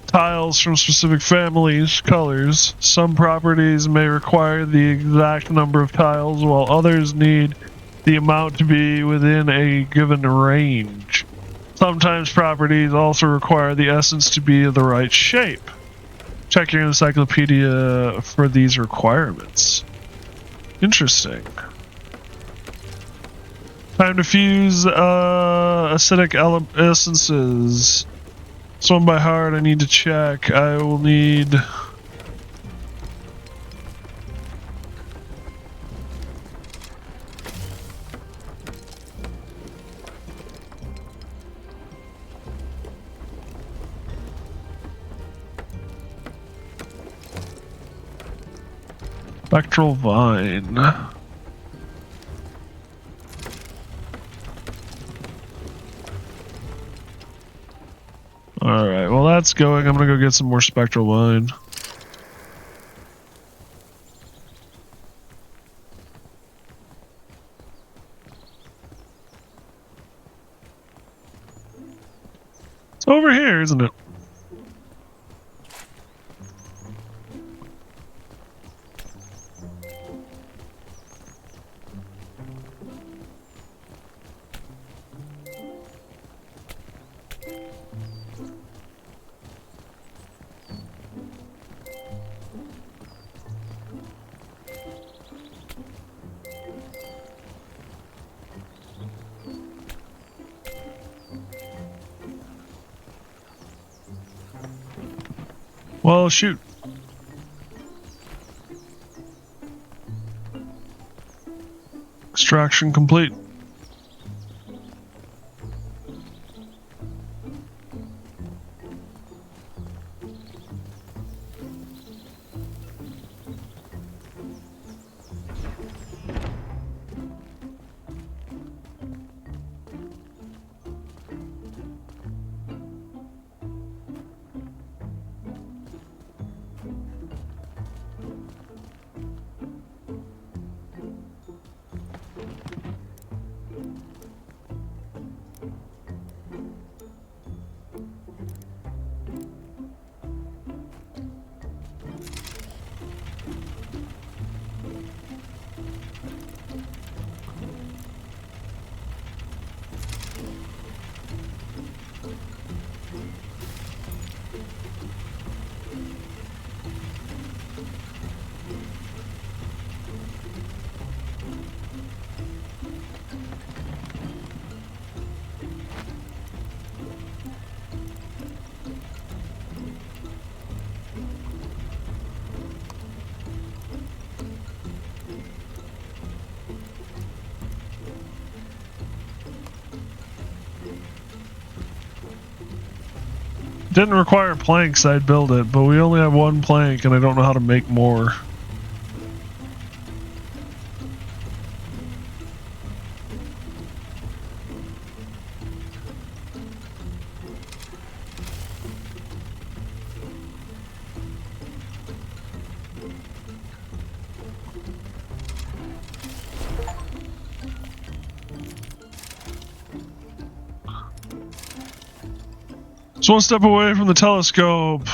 tiles from specific families, colors. Some properties may require the exact number of tiles, while others need the amount to be within a given range. Sometimes properties also require the essence to be of the right shape. Check your encyclopedia for these requirements. Interesting. Time to fuse acidic essences. This one by heart I need to check. I will need... Spectral Vine. Alright, well that's going. I'm gonna go get some more Spectral Vine. It's over here, isn't it? Well, shoot. Extraction complete. Didn't require planks, I'd build it, but we only have one plank and I don't know how to make more. It's one step away from the telescope.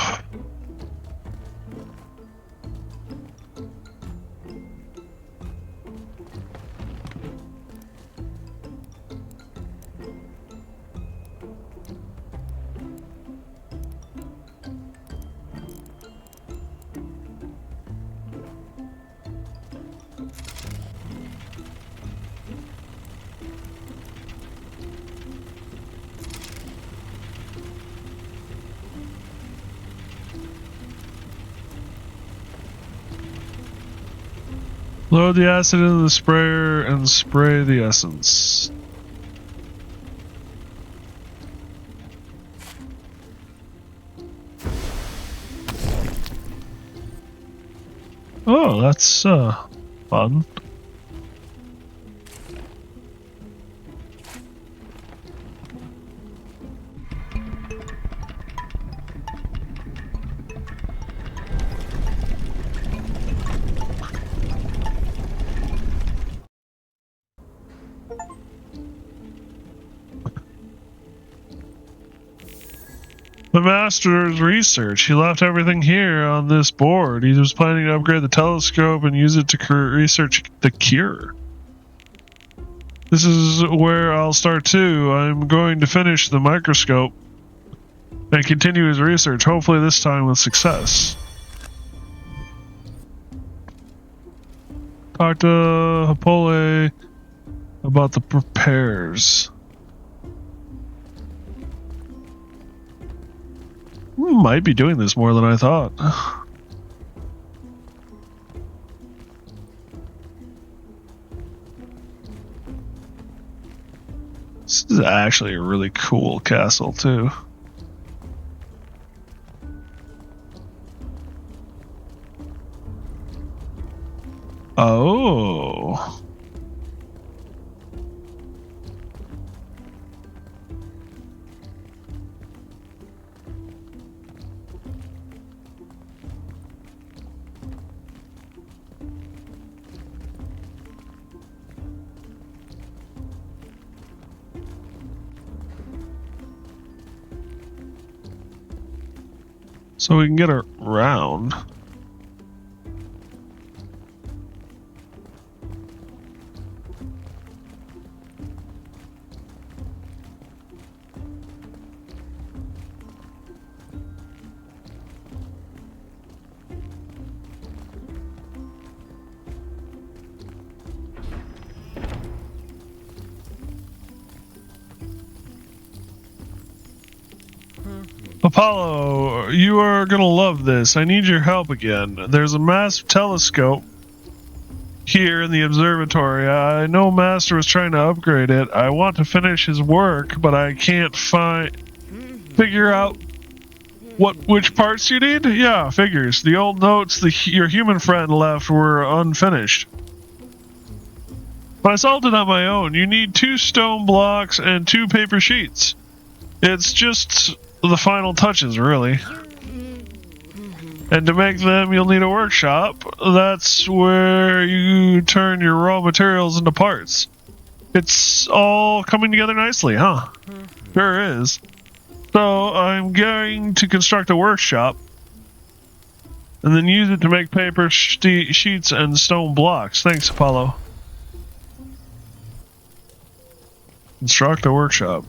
Load the acid into the sprayer and spray the essence. Oh, that's fun. The master's research. He left everything here on this board. He was planning to upgrade the telescope and use it to research the cure. This is where I'll start too. I'm going to finish the microscope and continue his research, hopefully this time with success. Talk to Hippolyte about the repairs. We might be doing this more than I thought. This is actually a really cool castle too. Oh. So we can get around. Apollo, you are gonna love this. I need your help again. There's a massive telescope here in the observatory. I know Master was trying to upgrade it. I want to finish his work, but I can't figure out which parts you need. Yeah, figures. The old notes your human friend left were unfinished. But I solved it on my own. You need 2 stone blocks and 2 paper sheets. It's just the final touches, really. And to make them, you'll need a workshop. That's where you turn your raw materials into parts. It's all coming together nicely, huh? Sure is. So I'm going to construct a workshop and then use it to make paper sheets and stone blocks. Thanks, Apollo. Construct a workshop.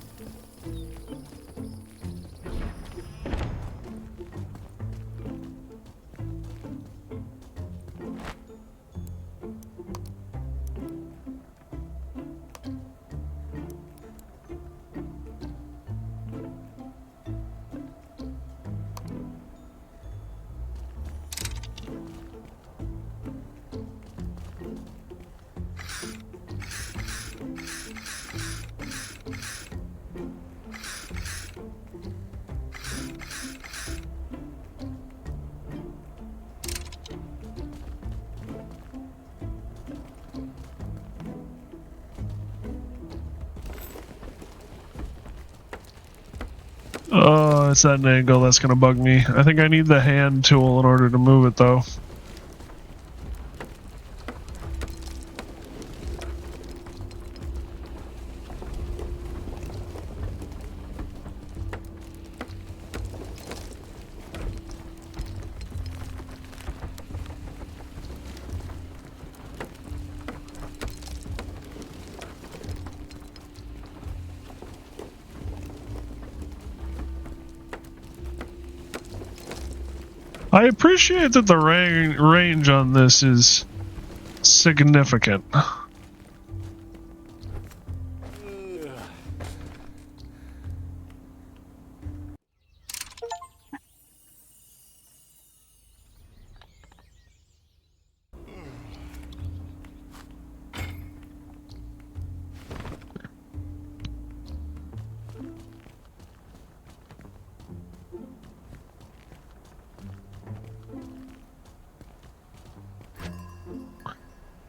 Oh, it's at an angle. That's gonna bug me. I think I need the hand tool in order to move it, though. I appreciate that the range on this is significant.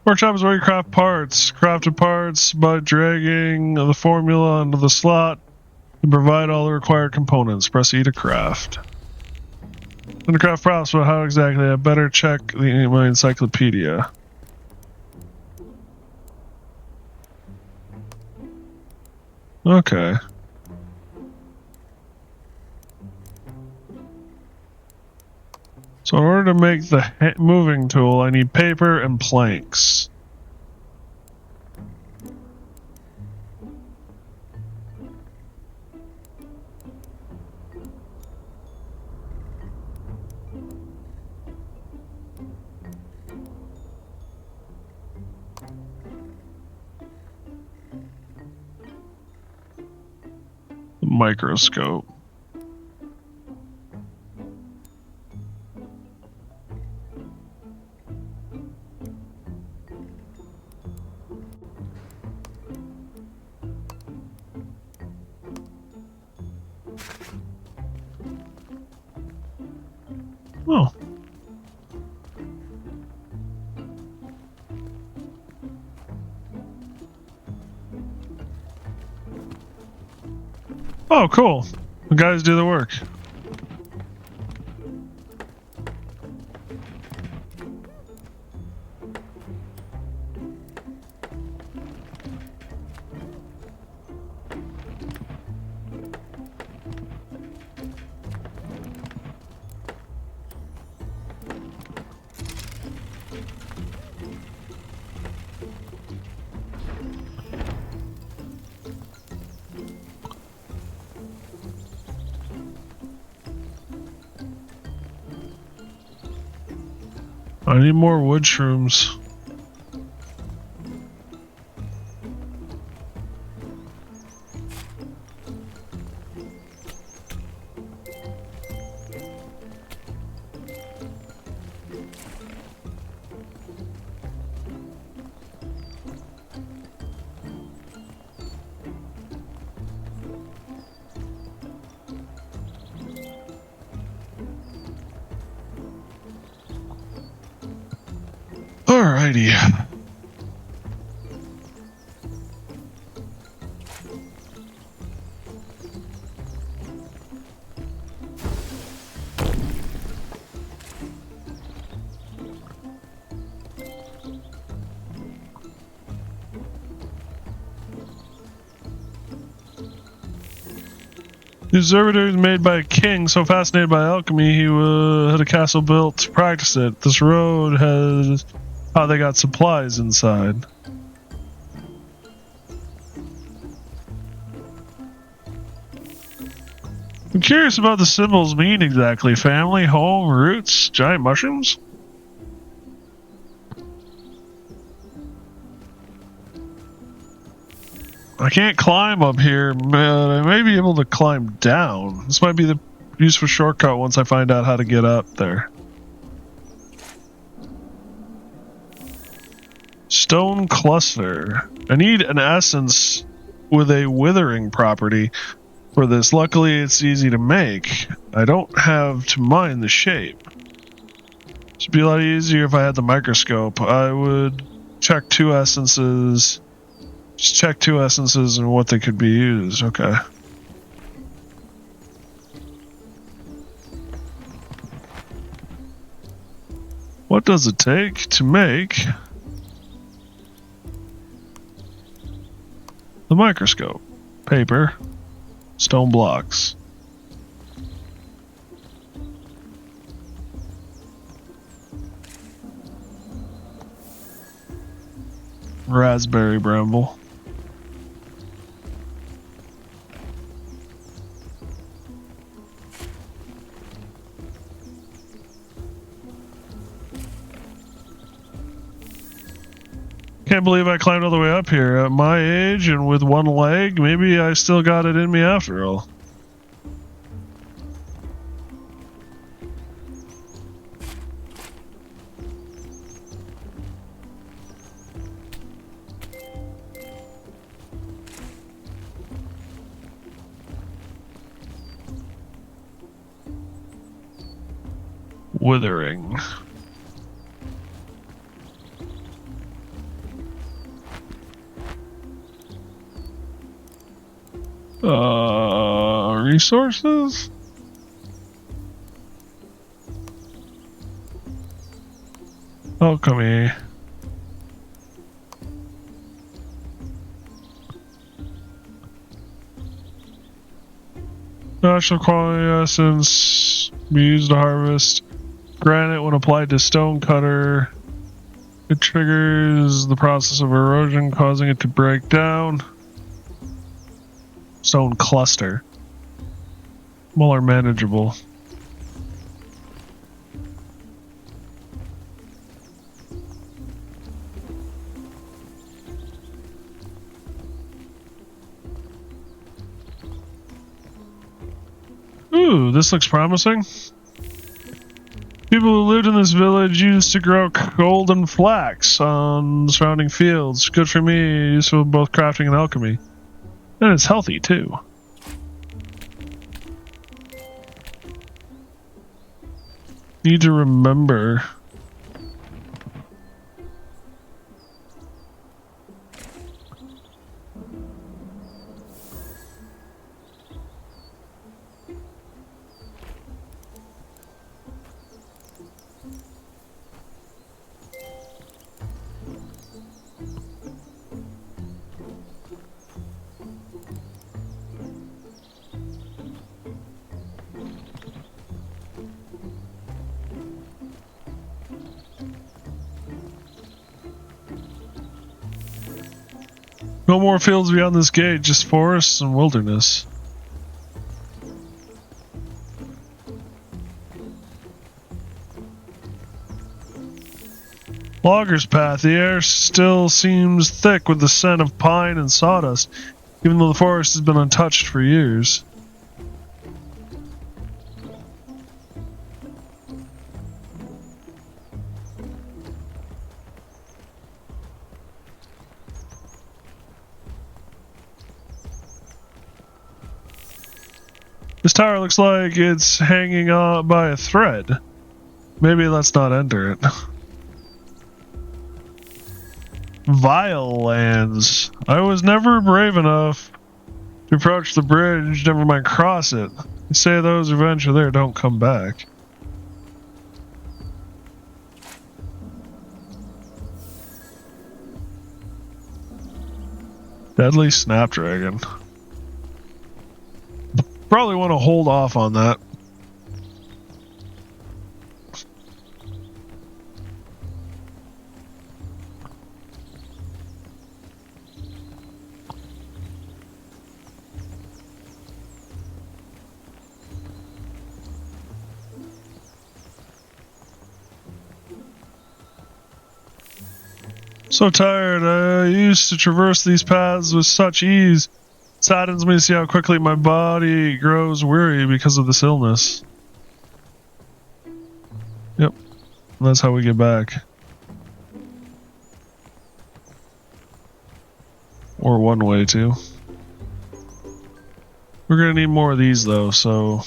Workshop is where you craft parts. Crafted parts by dragging the formula onto the slot and provide all the required components. Press E to craft. And to craft props, but how exactly? I better check my encyclopedia. So in order to make the moving tool, I need paper and planks. Microscope. Oh. Oh, cool. The guys do the work. I need more wood shrooms. Alrighty. The observatory was made by a king so fascinated by alchemy he had a castle built to practice it. This road has how they got supplies inside. I'm curious about the symbols mean exactly. Family, home, roots, giant mushrooms? I can't climb up here, but I may be able to climb down. This might be the useful shortcut once I find out how to get up there. Stone cluster. I need an essence with a withering property for this. Luckily, it's easy to make. I don't have to mind the shape. It'd be a lot easier if I had the microscope. I would check 2 essences. Just check 2 essences and what they could be used. Okay. What does it take to make the microscope? Paper, stone blocks. Raspberry bramble. Can't believe I climbed all the way up here. At my age and with 1 leg, maybe I still got it in me after all. Withering. Resources? Alchemy. National quality essence be used to harvest Granite, when applied to stone cutter, it triggers the process of erosion, causing it to break down. Stone cluster. More manageable. Ooh, this looks promising. People who lived in this village used to grow golden flax on the surrounding fields. Good for me, useful in both crafting and alchemy. And it's healthy, too. Need to remember. No more fields beyond this gate, just forests and wilderness. Logger's Path. The air still seems thick with the scent of pine and sawdust, even though the forest has been untouched for years. This tower looks like it's hanging on by a thread. Maybe let's not enter it. Vile lands. I was never brave enough to approach the bridge, never mind cross it. They say those who venture there don't come back. Deadly Snapdragon. Probably want to hold off on that. So tired. I used to traverse these paths with such ease. Saddens me to see how quickly my body grows weary because of this illness. Yep. That's how we get back. Or one way to. We're gonna need more of these though, so...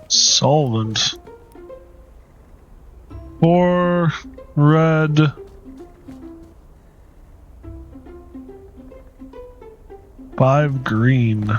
Solvent. 4 red. 5 green.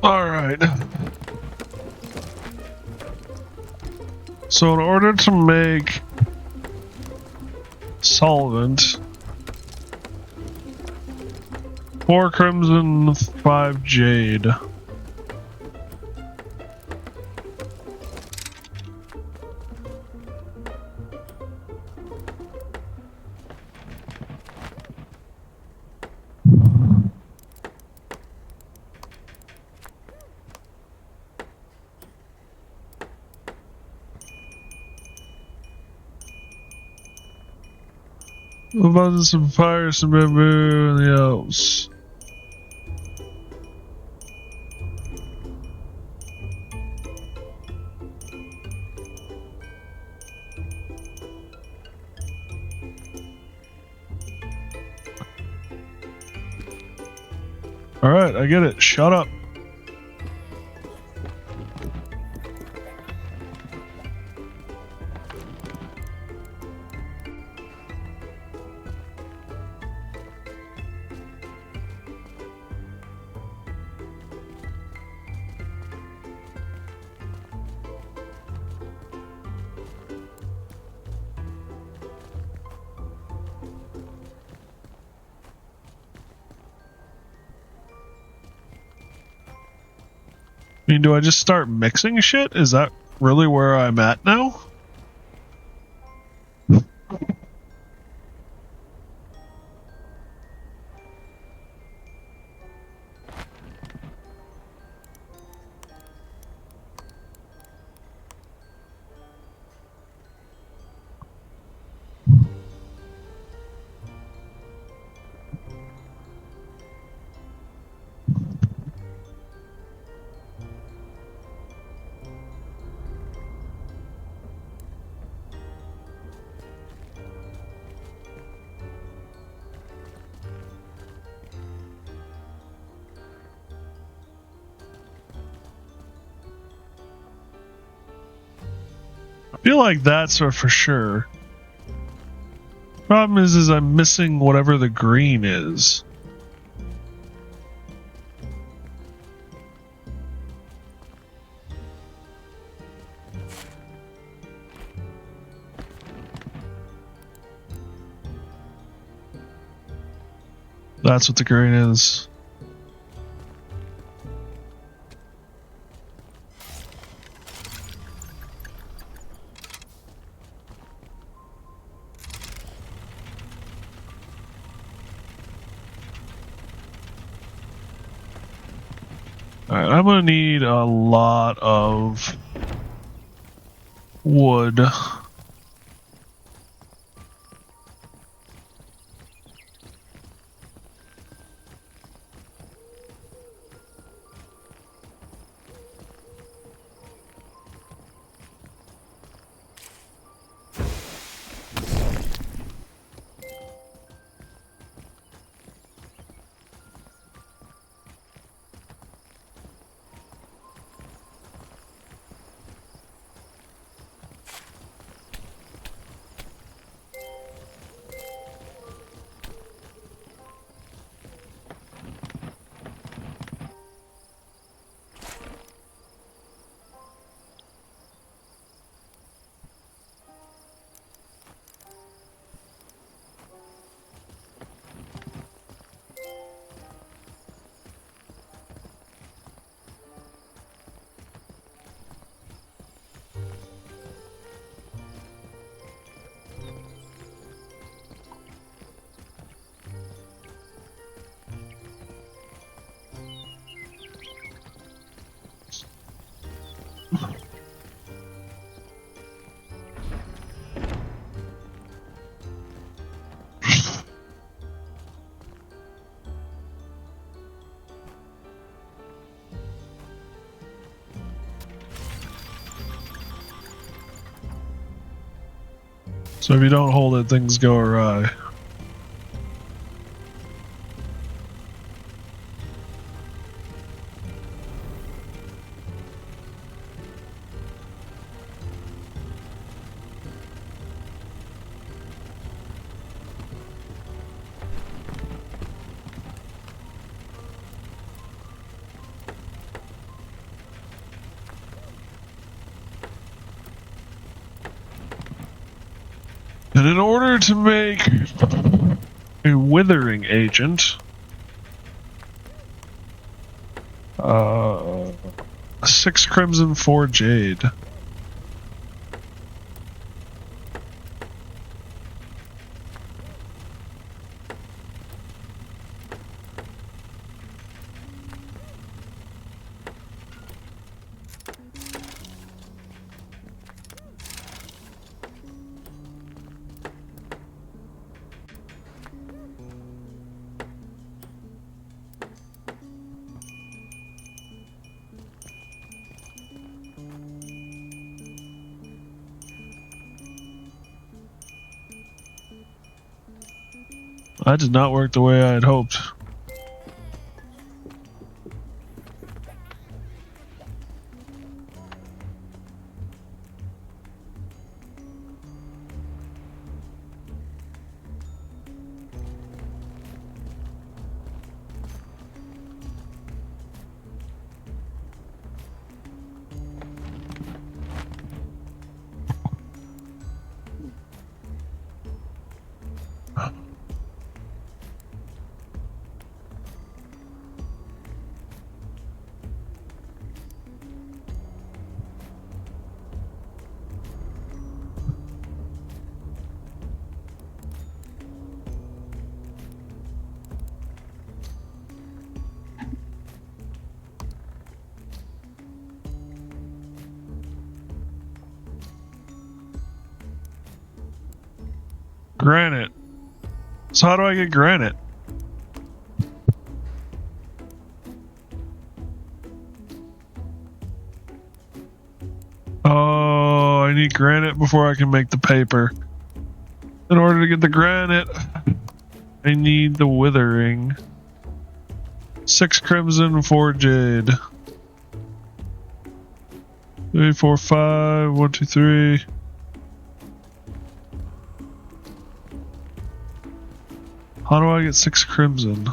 Alright. So in order to make solvent, 4 crimson, 5 jade. Abundance of fire, some bamboo, and the elves. Alright, I get it. Shut up. I mean, do I just start mixing shit? Is that really where I'm at now? I feel like that's for sure. Problem is I'm missing whatever the green is. That's what the green is. Alright, I'm gonna need a lot of wood. So if you don't hold it, things go awry. And in order to make a withering agent, 6 crimson, 4 jade. That did not work the way I had hoped. Granite. So how do I get granite? Oh, I need granite before I can make the paper. In order to get the granite, I need the withering. 6 crimson, 4 jade. 3, 4, 5, 1, 2, 3. How do I get 6 crimson?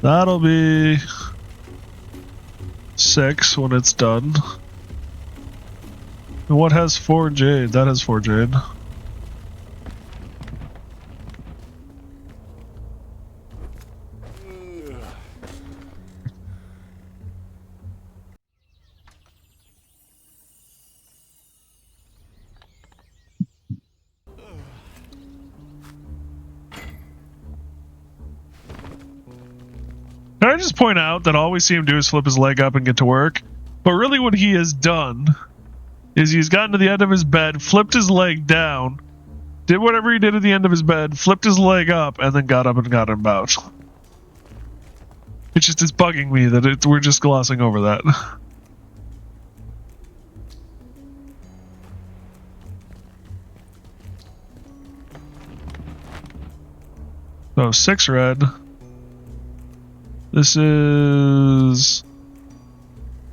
That'll be 6 when it's done. And what has 4 jade? That has 4 jade. Can I just point out that all we see him do is flip his leg up and get to work? But really what he has done is he's gotten to the end of his bed, flipped his leg down, did whatever he did at the end of his bed, flipped his leg up, and then got up and got him out. It's bugging me that we're just glossing over that. So 6 red. This is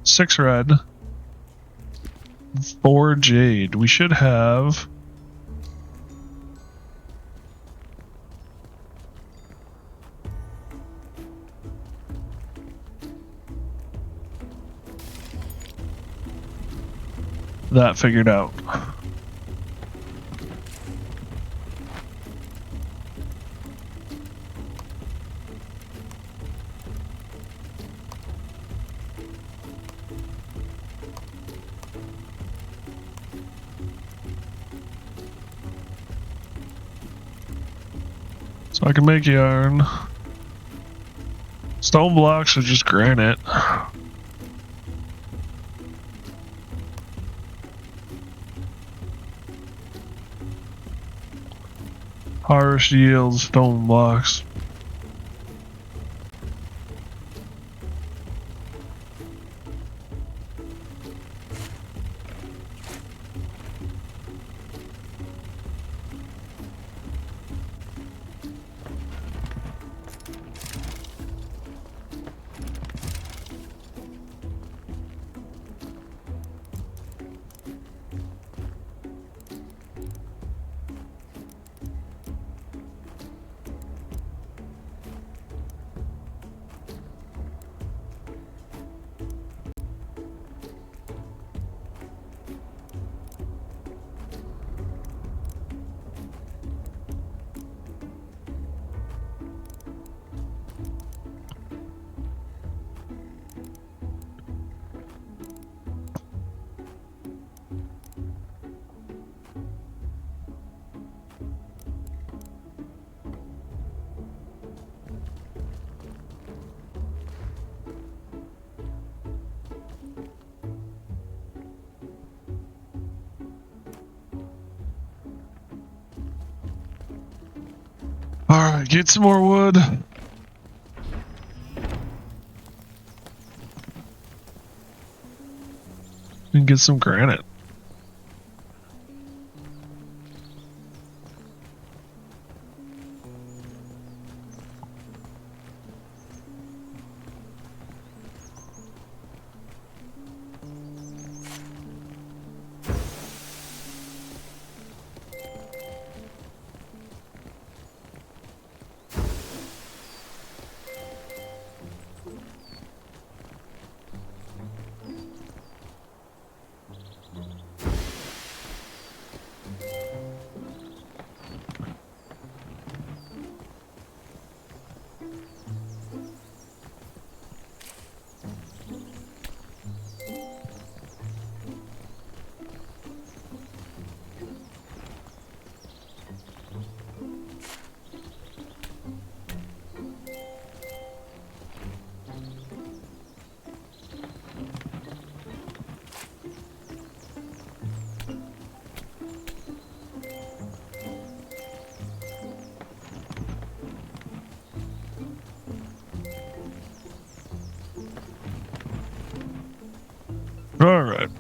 6 red. 4 jade. We should have that figured out. So I can make yarn. Stone blocks are just granite. Harvest yields stone blocks. Alright, get some more wood. And get some granite. Alright.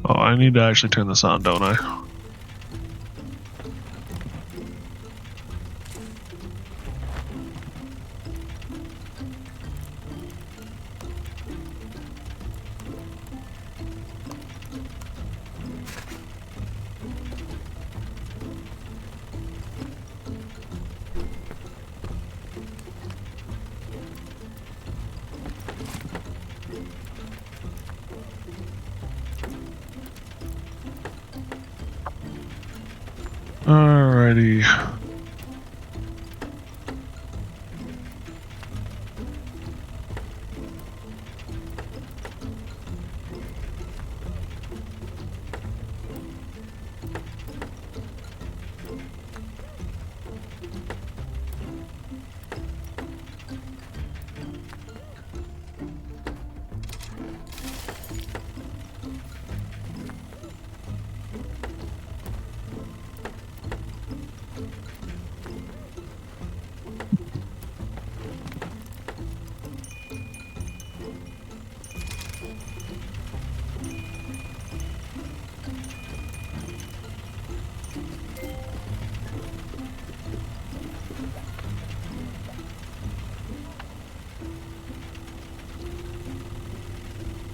Oh, I need to actually turn this on, don't I? Alrighty.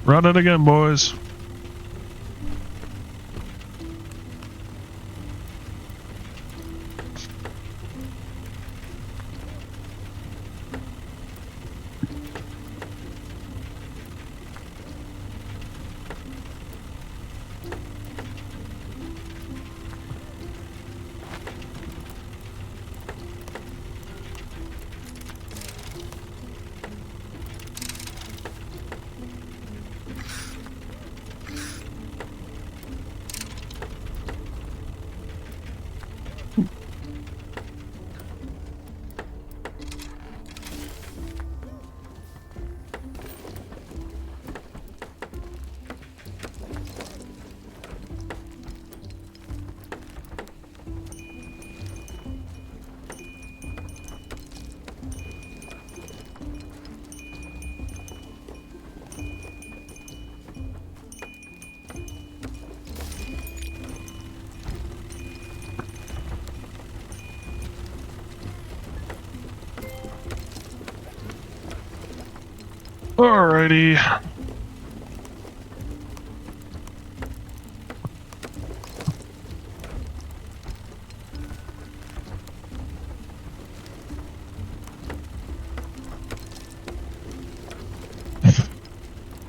Run it again, boys. Alrighty.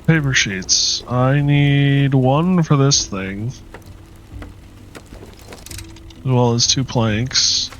Paper sheets. I need one for this thing. As well as 2 planks.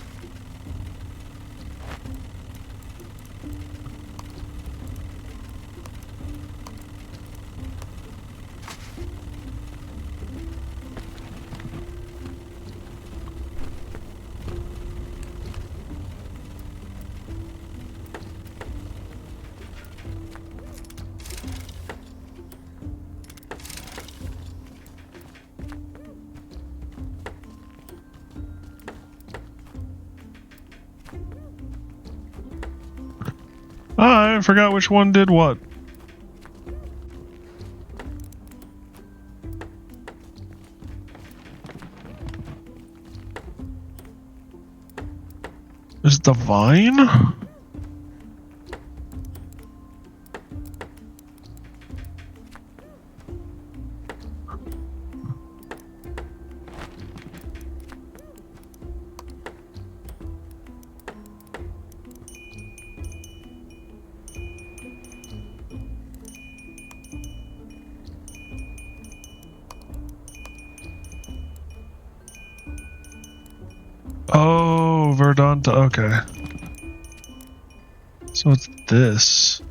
I forgot which one did what. Is the vine? Oh, Verdanta. Okay. So it's this.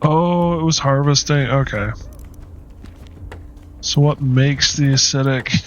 Oh, it was harvesting. Okay. So what makes the acidic?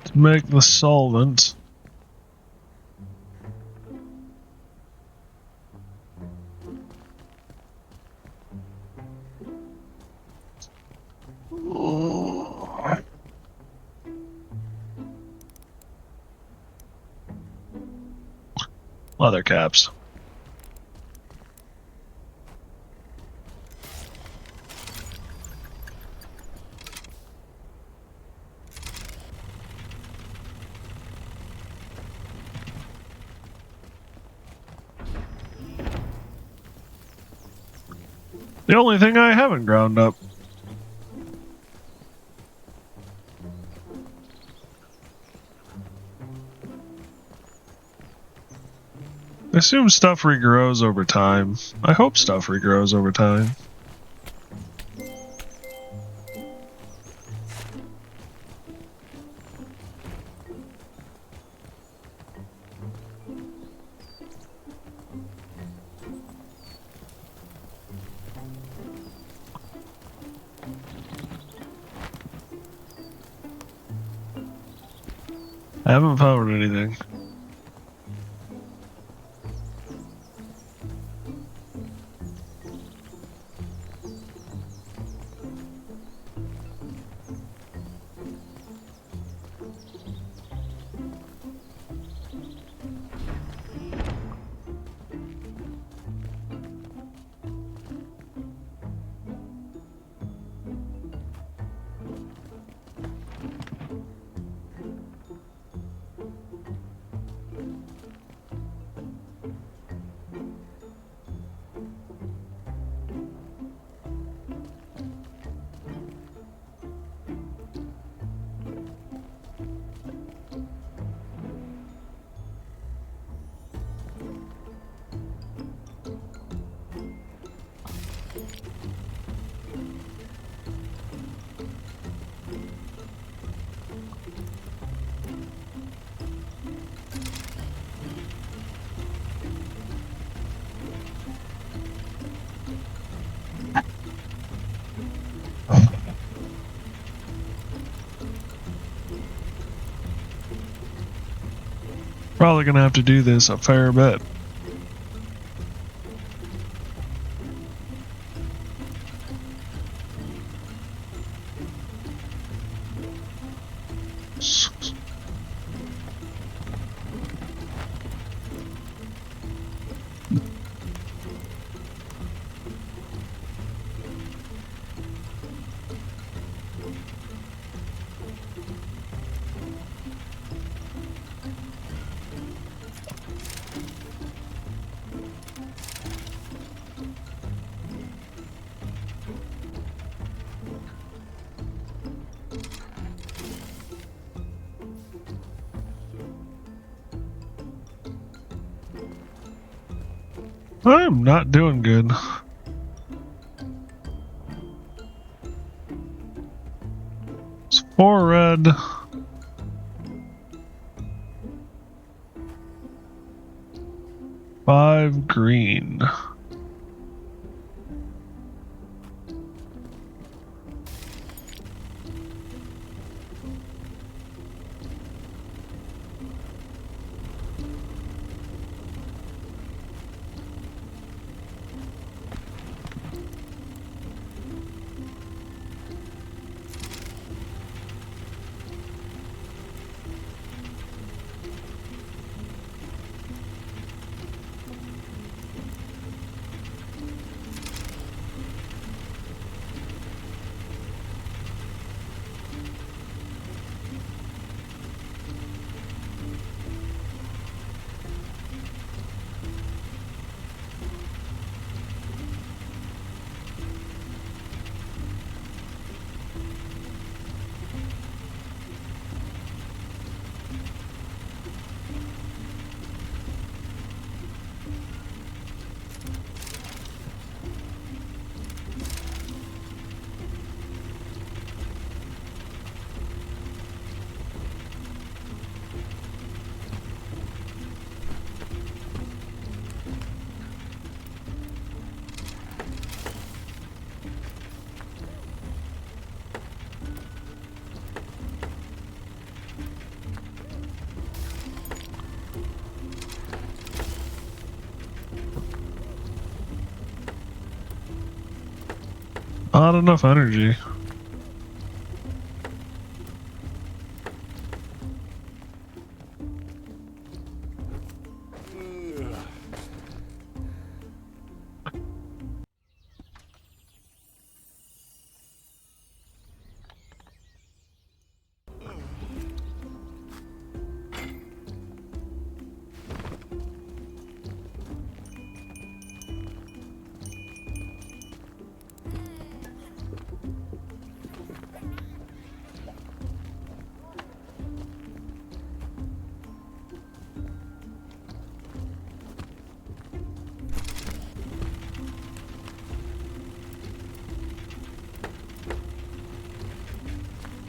To make the solvent. Leather caps. The only thing I haven't ground up. I assume stuff regrows over time. I hope stuff regrows over time. I haven't found anything. Probably gonna have to do this a fair bit. I'm not doing good. It's 4 red. 5 green. Not enough energy.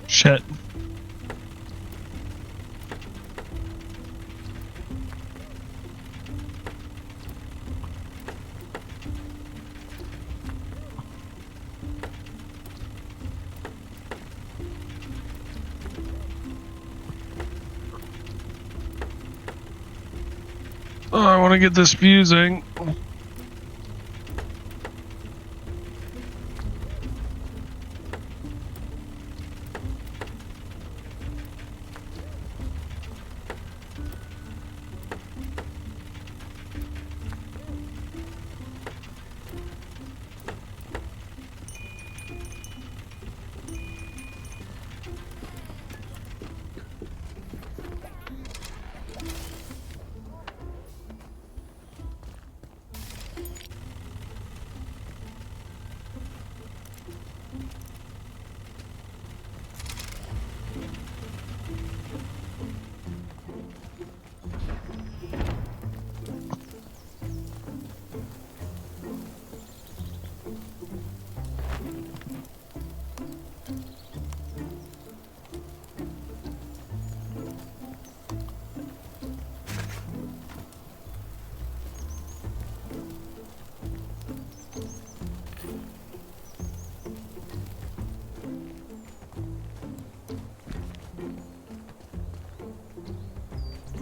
Shit. Oh, I want to get this fusing.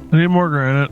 I need more granite.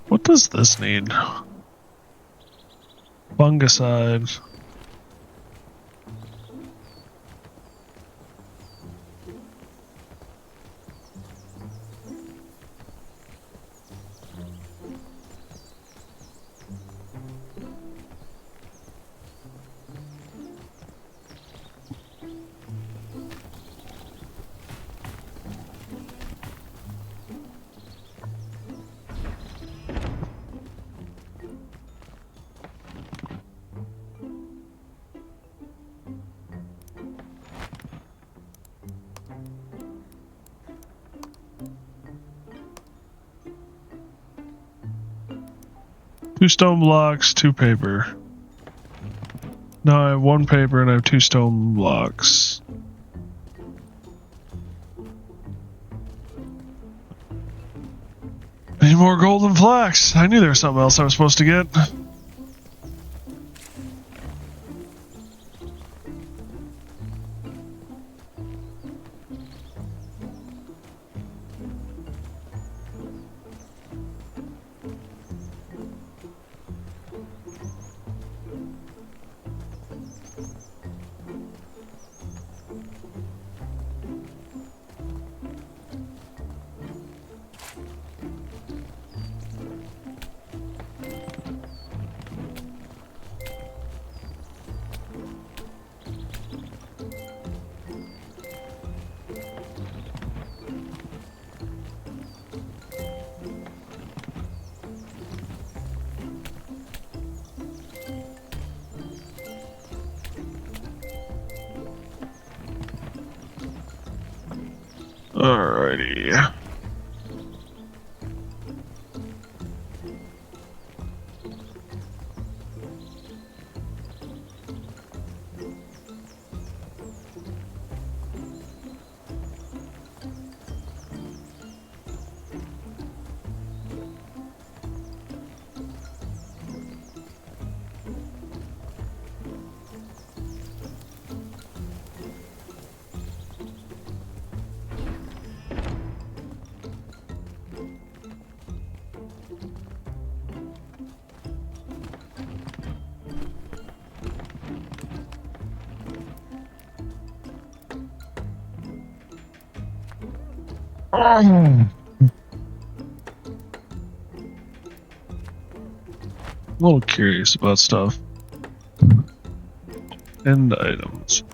What does this need? Fungicide. Two stone blocks, two paper. Now I have one paper and I have two stone blocks. Need more golden flax. I knew there was something else I was supposed to get. Alrighty. A little curious about stuff. End items.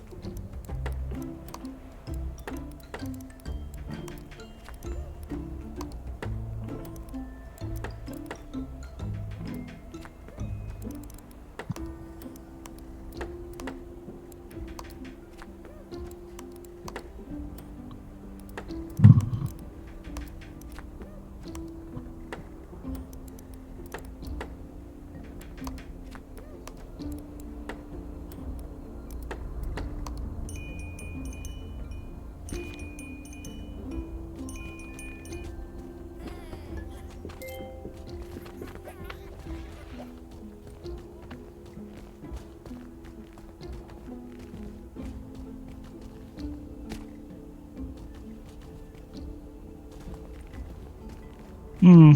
I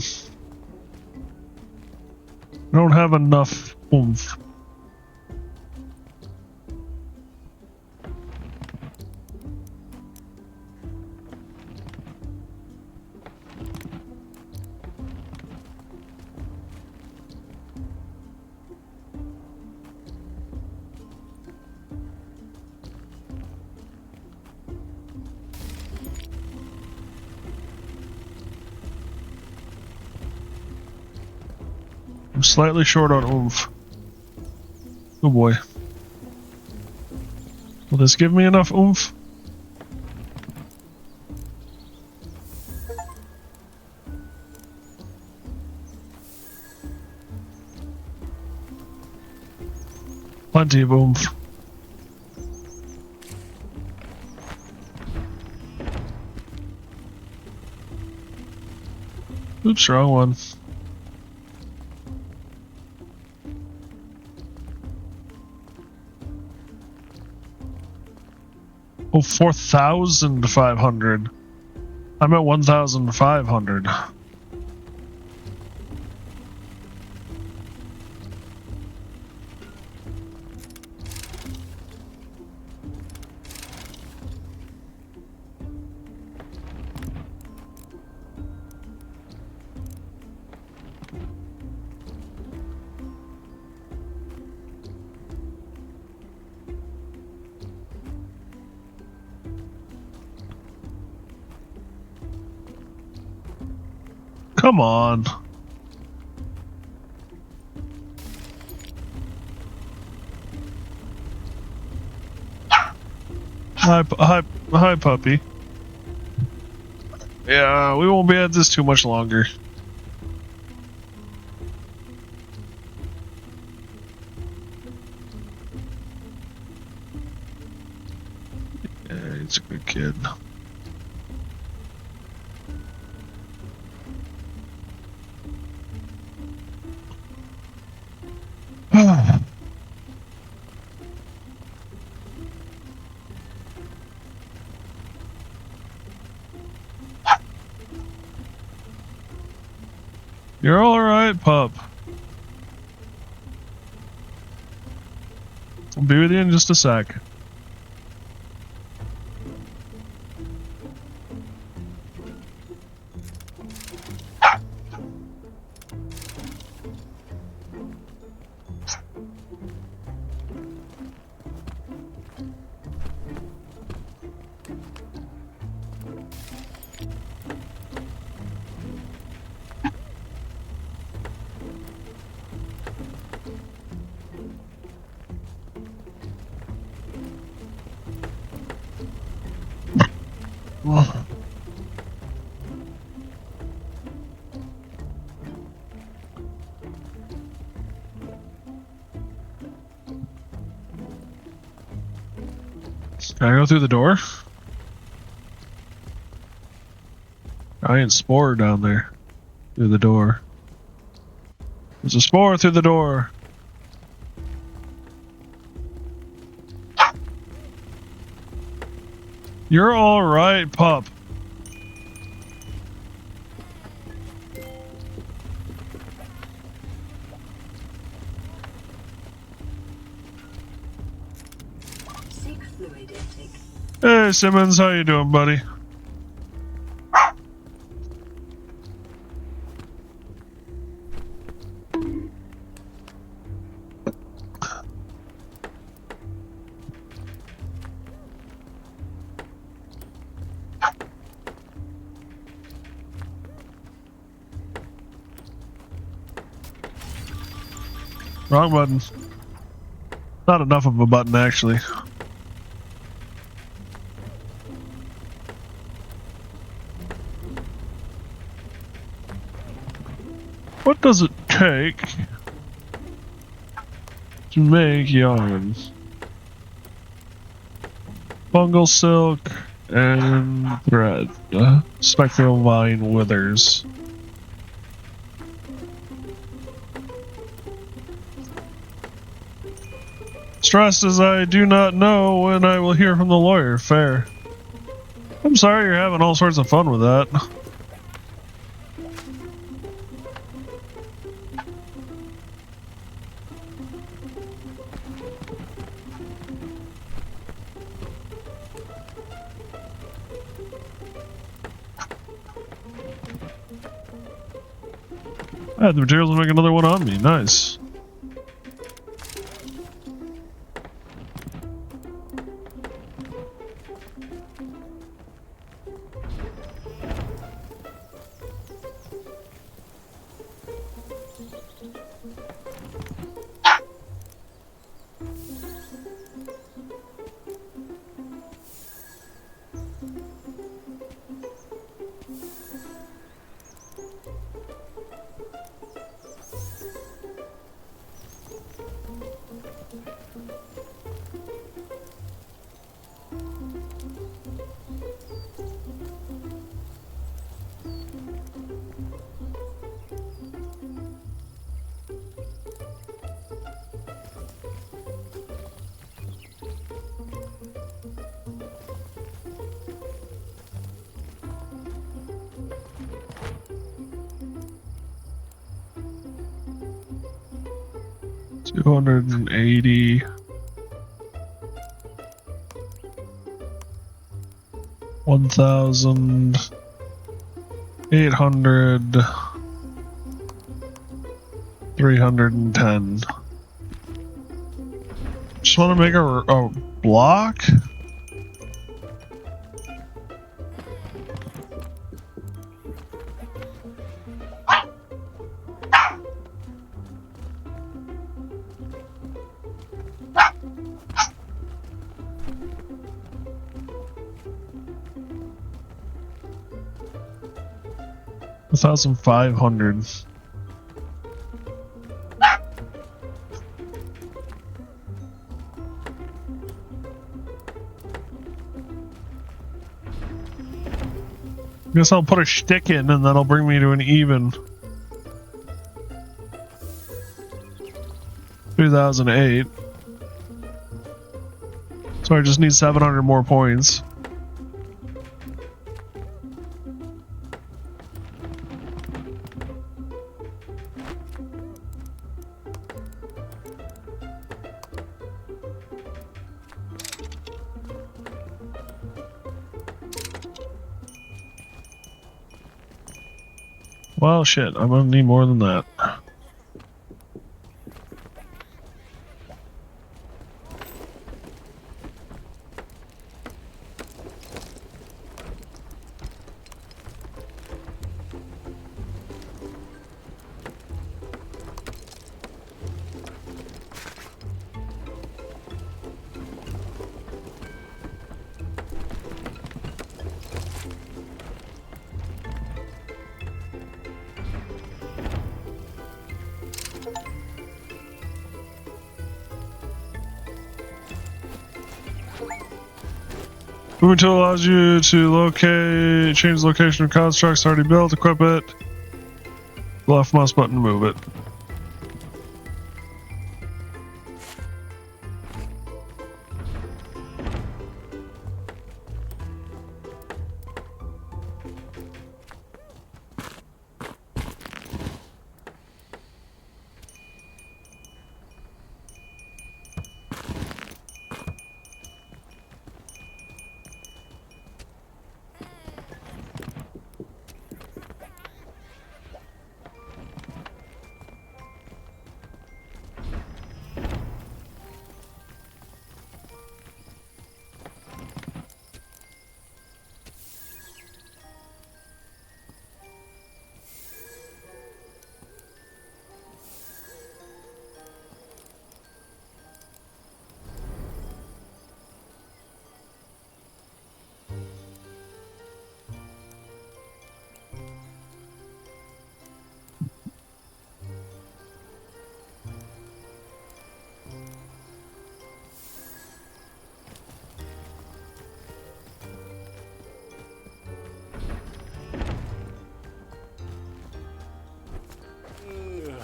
don't have enough oomph. I'm slightly short on oomph. Oh boy. Will this give me enough oomph? Plenty of oomph. Oops, wrong one. Oh, 4,500. I'm at 1,500. Come on. Hi, puppy. Yeah, we won't be at this too much longer. Yeah, he's a good kid. You're all right, pup. I'll be with you in just a sec. Can I go through the door? I ain't spore down there. Through the door. There's a spore through the door. You're all right, pup. Hey, Simmons, how you doing, buddy? Wrong button. Not enough of a button, actually. What does it take to make yarn? Fungal silk and thread. Spectral vine withers. Stressed as I do not know when I will hear from the lawyer. Fair. I'm sorry you're having all sorts of fun with that. I had the materials to make another one on me. Nice. $280. 1,800. 310. Just want to make a block? $1,500. Guess I'll put a shtick in and that'll bring me to an even. 2008. So I just need 700 more points. Well, shit, I'm gonna need more than that. Moving tool allows you to change the location of constructs already built, equip it. Left mouse button to move it.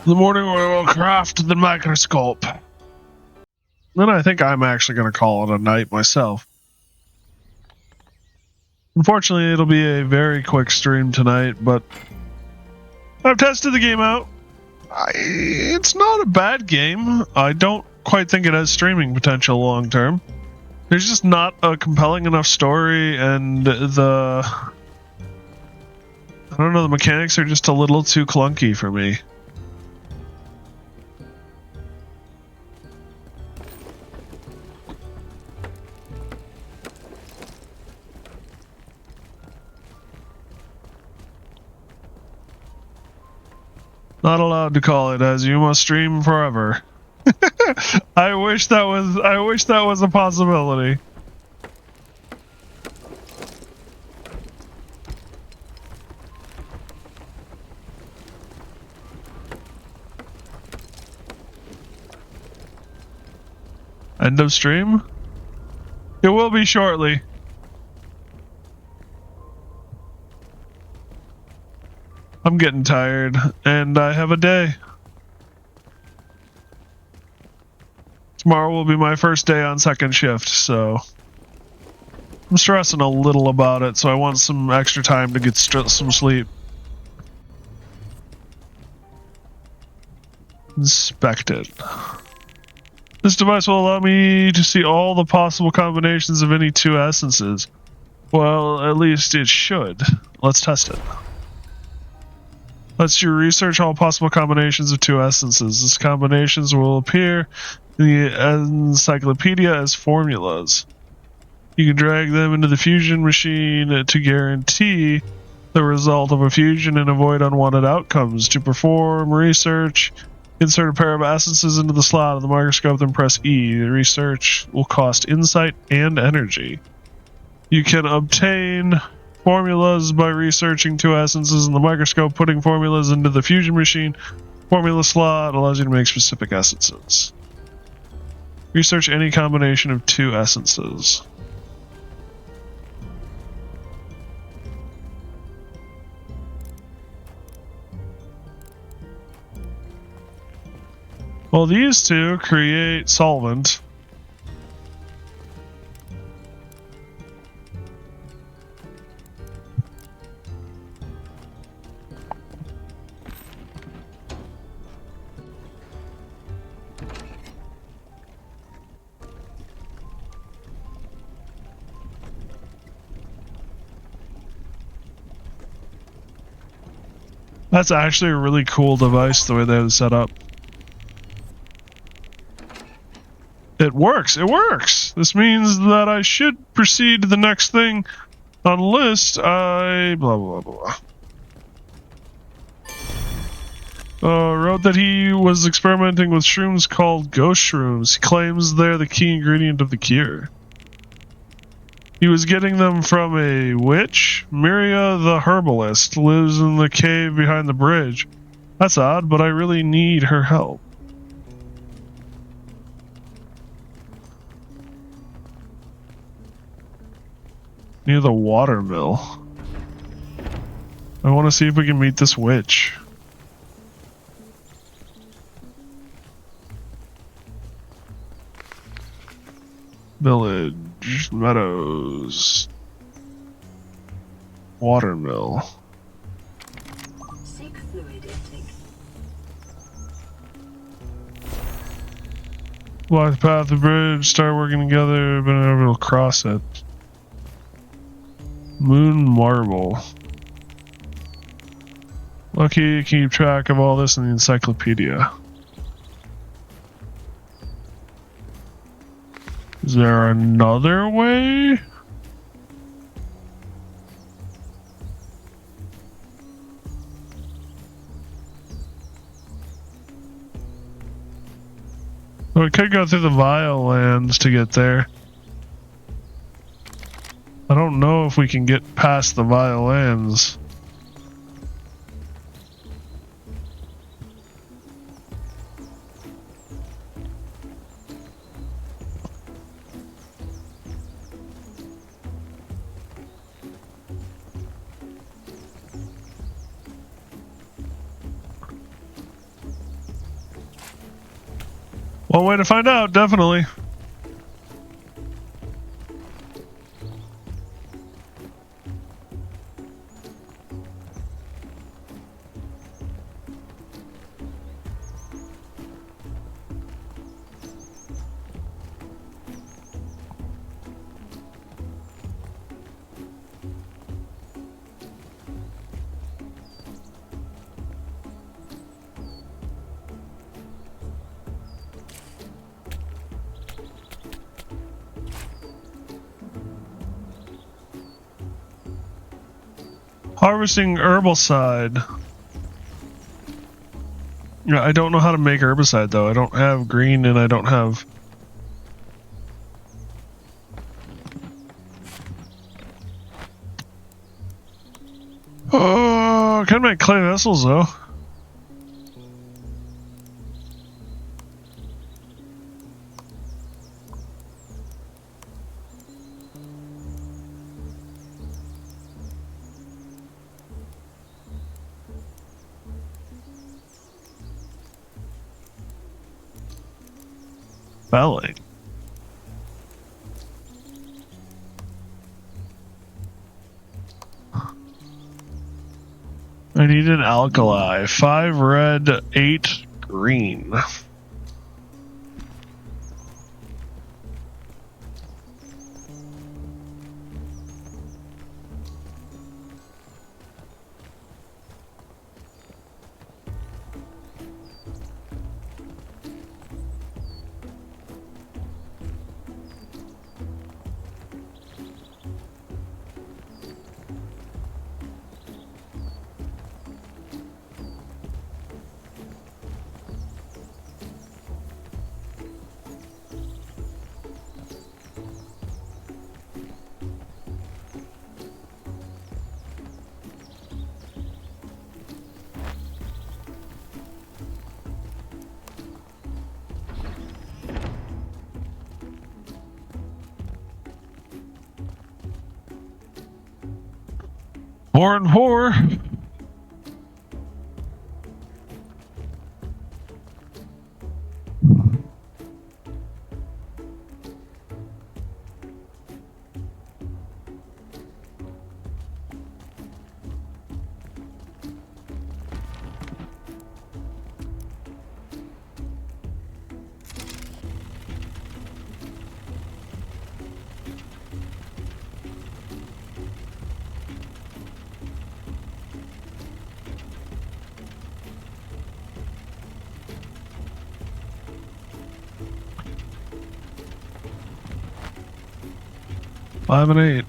The morning we will craft the microscope. Then I think I'm actually going to call it a night myself. Unfortunately, it'll be a very quick stream tonight, but I've tested the game out. It's not a bad game. I don't quite think it has streaming potential long term. There's just not a compelling enough story, and the mechanics are just a little too clunky for me. Not allowed to call it, as you must stream forever. I wish that was a possibility. End of stream? It will be shortly. I'm getting tired, and I have a day. Tomorrow will be my first day on second shift, so I'm stressing a little about it, so I want some extra time to get some sleep. Inspect it. This device will allow me to see all the possible combinations of any two essences. Well, at least it should. Let's test it. Lets you research all possible combinations of two essences. These combinations will appear in the encyclopedia as formulas. You can drag them into the fusion machine to guarantee the result of a fusion and avoid unwanted outcomes. To perform research, insert a pair of essences into the slot of the microscope, then press E. The research will cost insight and energy. You can obtain formulas by researching two essences in the microscope. Putting formulas into the fusion machine formula slot allows you to make specific essences. Research any combination of two essences. Well, these two create solvent. That's actually a really cool device, the way they have it set up. It works! It works! This means that I should proceed to the next thing on the list. Blah, blah, blah. Wrote that he was experimenting with shrooms called ghost shrooms. He claims they're the key ingredient of the cure. He was getting them from a witch. Miria the herbalist lives in the cave behind the bridge. That's odd, but I really need her help. Near the water mill. I want to see if we can meet this witch. Village, meadows, watermill. Seek fluid intake. Block the path of the bridge, start working together, but never will cross it. Moon marble. Lucky you keep track of all this in the encyclopedia. Is there another way? Well, we could go through the Vile Lands to get there. I don't know if we can get past the Vile Lands. One way to find out, definitely. Harvesting herbicide. Yeah, I don't know how to make herbicide though. I don't have green and I don't have. Oh, I can make clay vessels though. Belling. I need an alkali. 5 red, 8 green. Four and 4. Five and 8.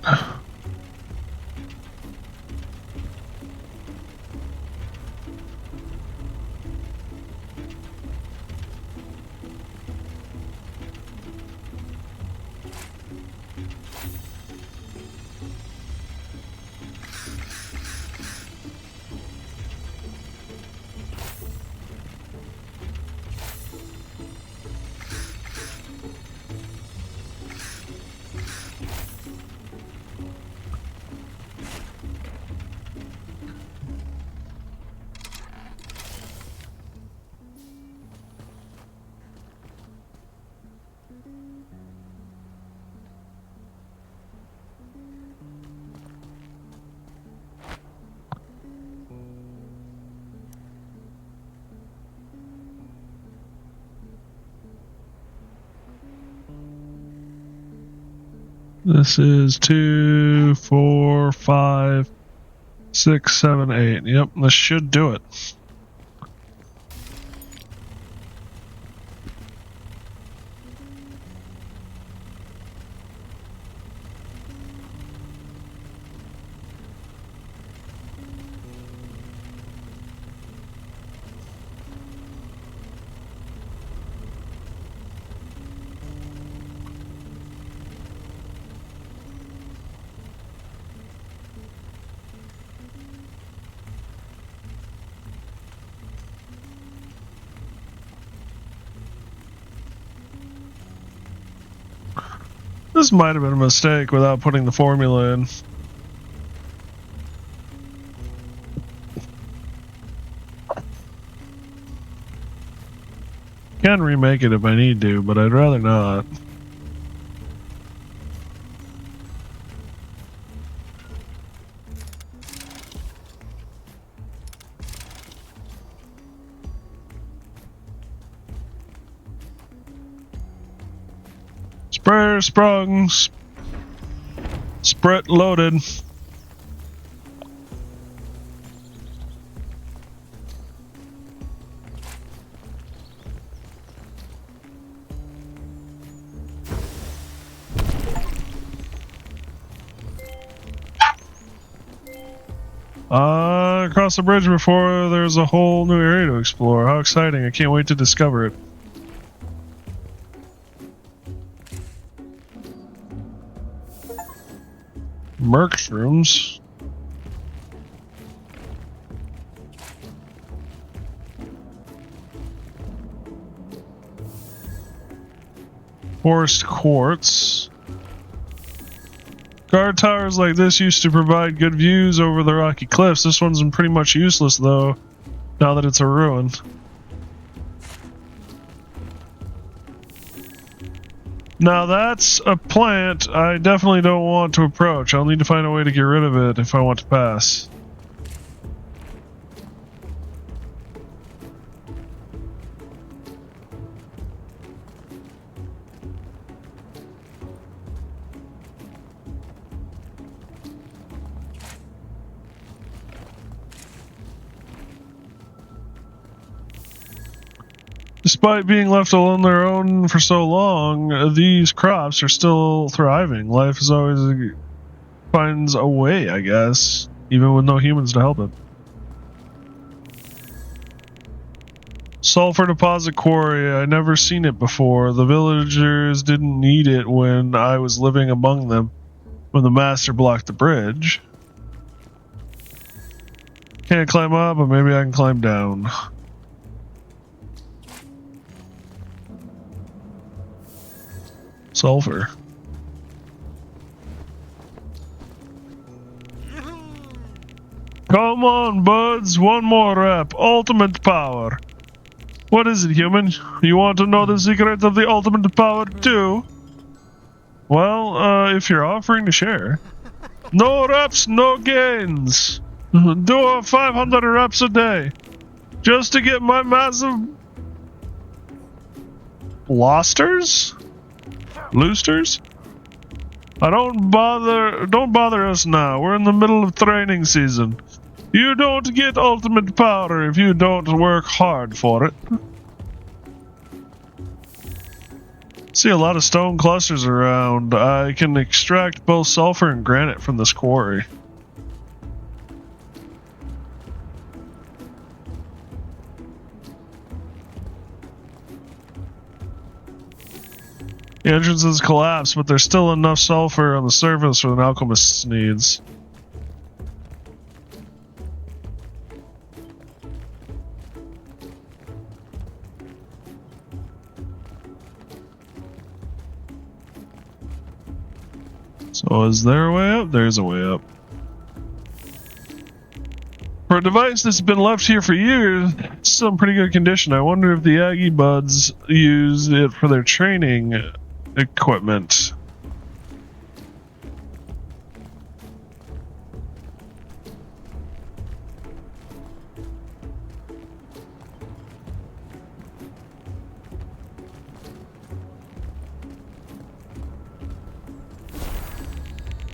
This is 2, 4, 5, 6, 7, 8. Yep, this should do it. This might have been a mistake without putting the formula in. Can remake it if I need to, but I'd rather not. Sprayer sprung. Sprit loaded. Across the bridge before, there's a whole new area to explore. How exciting. I can't wait to discover it. Merc's rooms. Forest quartz. Guard towers like this used to provide good views over the rocky cliffs. This one's pretty much useless, though, now that it's a ruin. Now that's a plant I definitely don't want to approach. I'll need to find a way to get rid of it if I want to pass. Despite being left on their own for so long, these crops are still thriving. Life is always finds a way, I guess, even with no humans to help it. Sulfur deposit quarry. I never seen it before. The villagers didn't need it when I was living among them, when the master blocked the bridge. Can't climb up, but maybe I can climb down. Sulfur. Come on, buds. One more rep. Ultimate power. What is it, human? You want to know the secret of the ultimate power too? Well, if you're offering to share. No reps, no gains. Do 500 reps a day. Just to get my massive... Losters? Loosters? Don't bother us now. We're in the middle of training season. You don't get ultimate power if you don't work hard for it. See a lot of stone clusters around. I can extract both sulfur and granite from this quarry. The entrance has collapsed, but there's still enough sulfur on the surface for an alchemist's needs. So is there a way up? There's a way up. For a device that's been left here for years, it's still in pretty good condition. I wonder if the Aggie buds use it for their training equipment.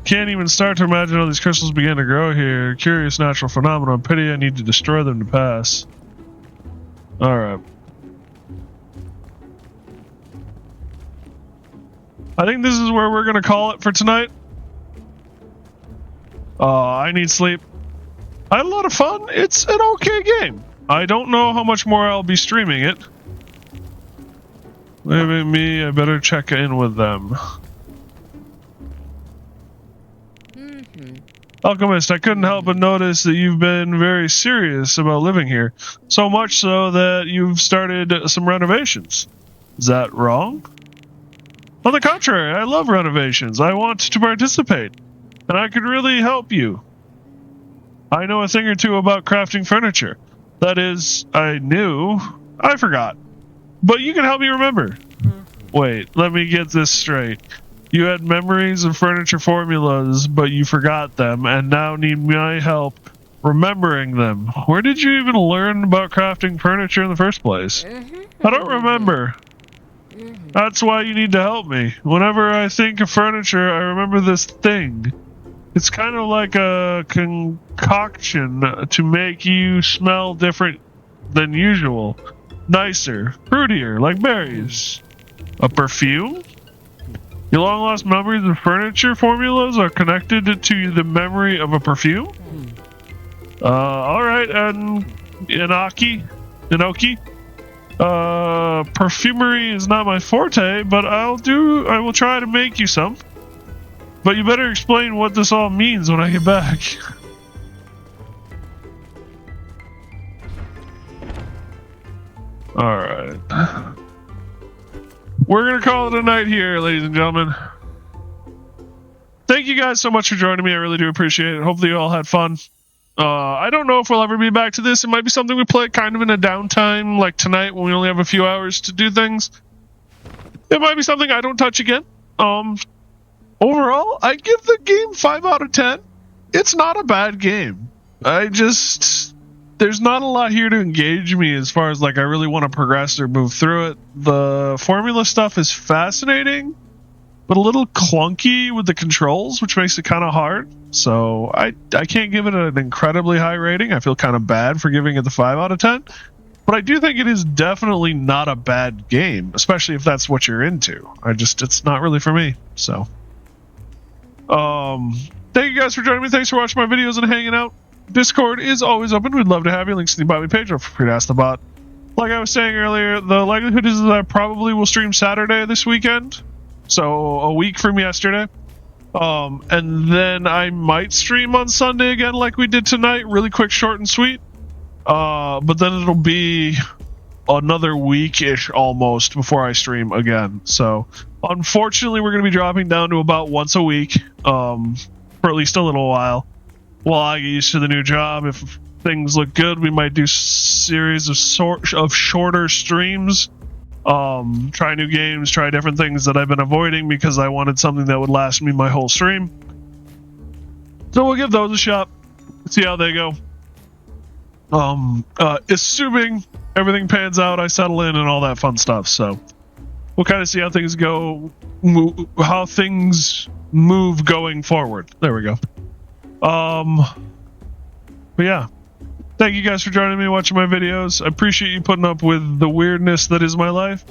Can't even start to imagine how these crystals began to grow here. Curious natural phenomenon. Pity I need to destroy them to pass. Alright. I think this is where we're going to call it for tonight. I need sleep. I had a lot of fun. It's an okay game. I don't know how much more I'll be streaming it. Maybe I better check in with them. Alchemist, I couldn't help but notice that you've been very serious about living here. So much so that you've started some renovations. Is that wrong? On the contrary, I love renovations. I want to participate. And I could really help you. I know a thing or two about crafting furniture. That is, I knew. I forgot. But you can help me remember. Wait, let me get this straight. You had memories of furniture formulas, but you forgot them, and now need my help remembering them. Where did you even learn about crafting furniture in the first place? I don't remember. That's why you need to help me. Whenever I think of furniture, I remember this thing. It's kind of like a concoction to make you smell different than usual. Nicer, fruitier, like berries. A perfume? Your long-lost memories of furniture formulas are connected to the memory of a perfume? Alright, and Inoki? Perfumery is not my forte, but I will try to make you some. But you better explain what this all means when I get back. Alright. We're gonna call it a night here, ladies and gentlemen. Thank you guys so much for joining me. I really do appreciate it. Hopefully you all had fun. I don't know if we'll ever be back to this. It might be something we play kind of in a downtime, like tonight when we only have a few hours to do things. It might be something I don't touch again. Overall, I give the game 5 out of 10. It's not a bad game. There's not a lot here to engage me as far as like I really want to progress or move through it. The formula stuff is fascinating, but a little clunky with the controls, which makes it kind of hard. So I can't give it an incredibly high rating. I feel kind of bad for giving it the 5 out of 10. But I do think it is definitely not a bad game, especially if that's what you're into. It's not really for me. So, thank you guys for joining me. Thanks for watching my videos and hanging out. Discord is always open. We'd love to have you. Links to the about me page. Feel free to ask the bot. Like I was saying earlier, the likelihood is that I probably will stream Saturday this weekend. So a week from yesterday. And then I might stream on Sunday again like we did tonight. Really quick, short, and sweet. But then it'll be another week-ish almost before I stream again. So unfortunately, we're going to be dropping down to about once a week for at least a little while. While I get used to the new job, if things look good, we might do series of shorter streams. Try new games, try different things that I've been avoiding because I wanted something that would last me my whole stream. So we'll give those a shot, see how they go. Assuming everything pans out, I settle in and all that fun stuff. So we'll kind of see how things go, how things move going forward. There we go. But yeah, thank you guys for joining me and watching my videos. I appreciate you putting up with the weirdness that is my life.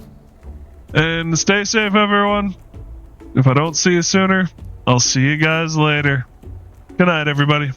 And stay safe, everyone. If I don't see you sooner, I'll see you guys later. Good night, everybody.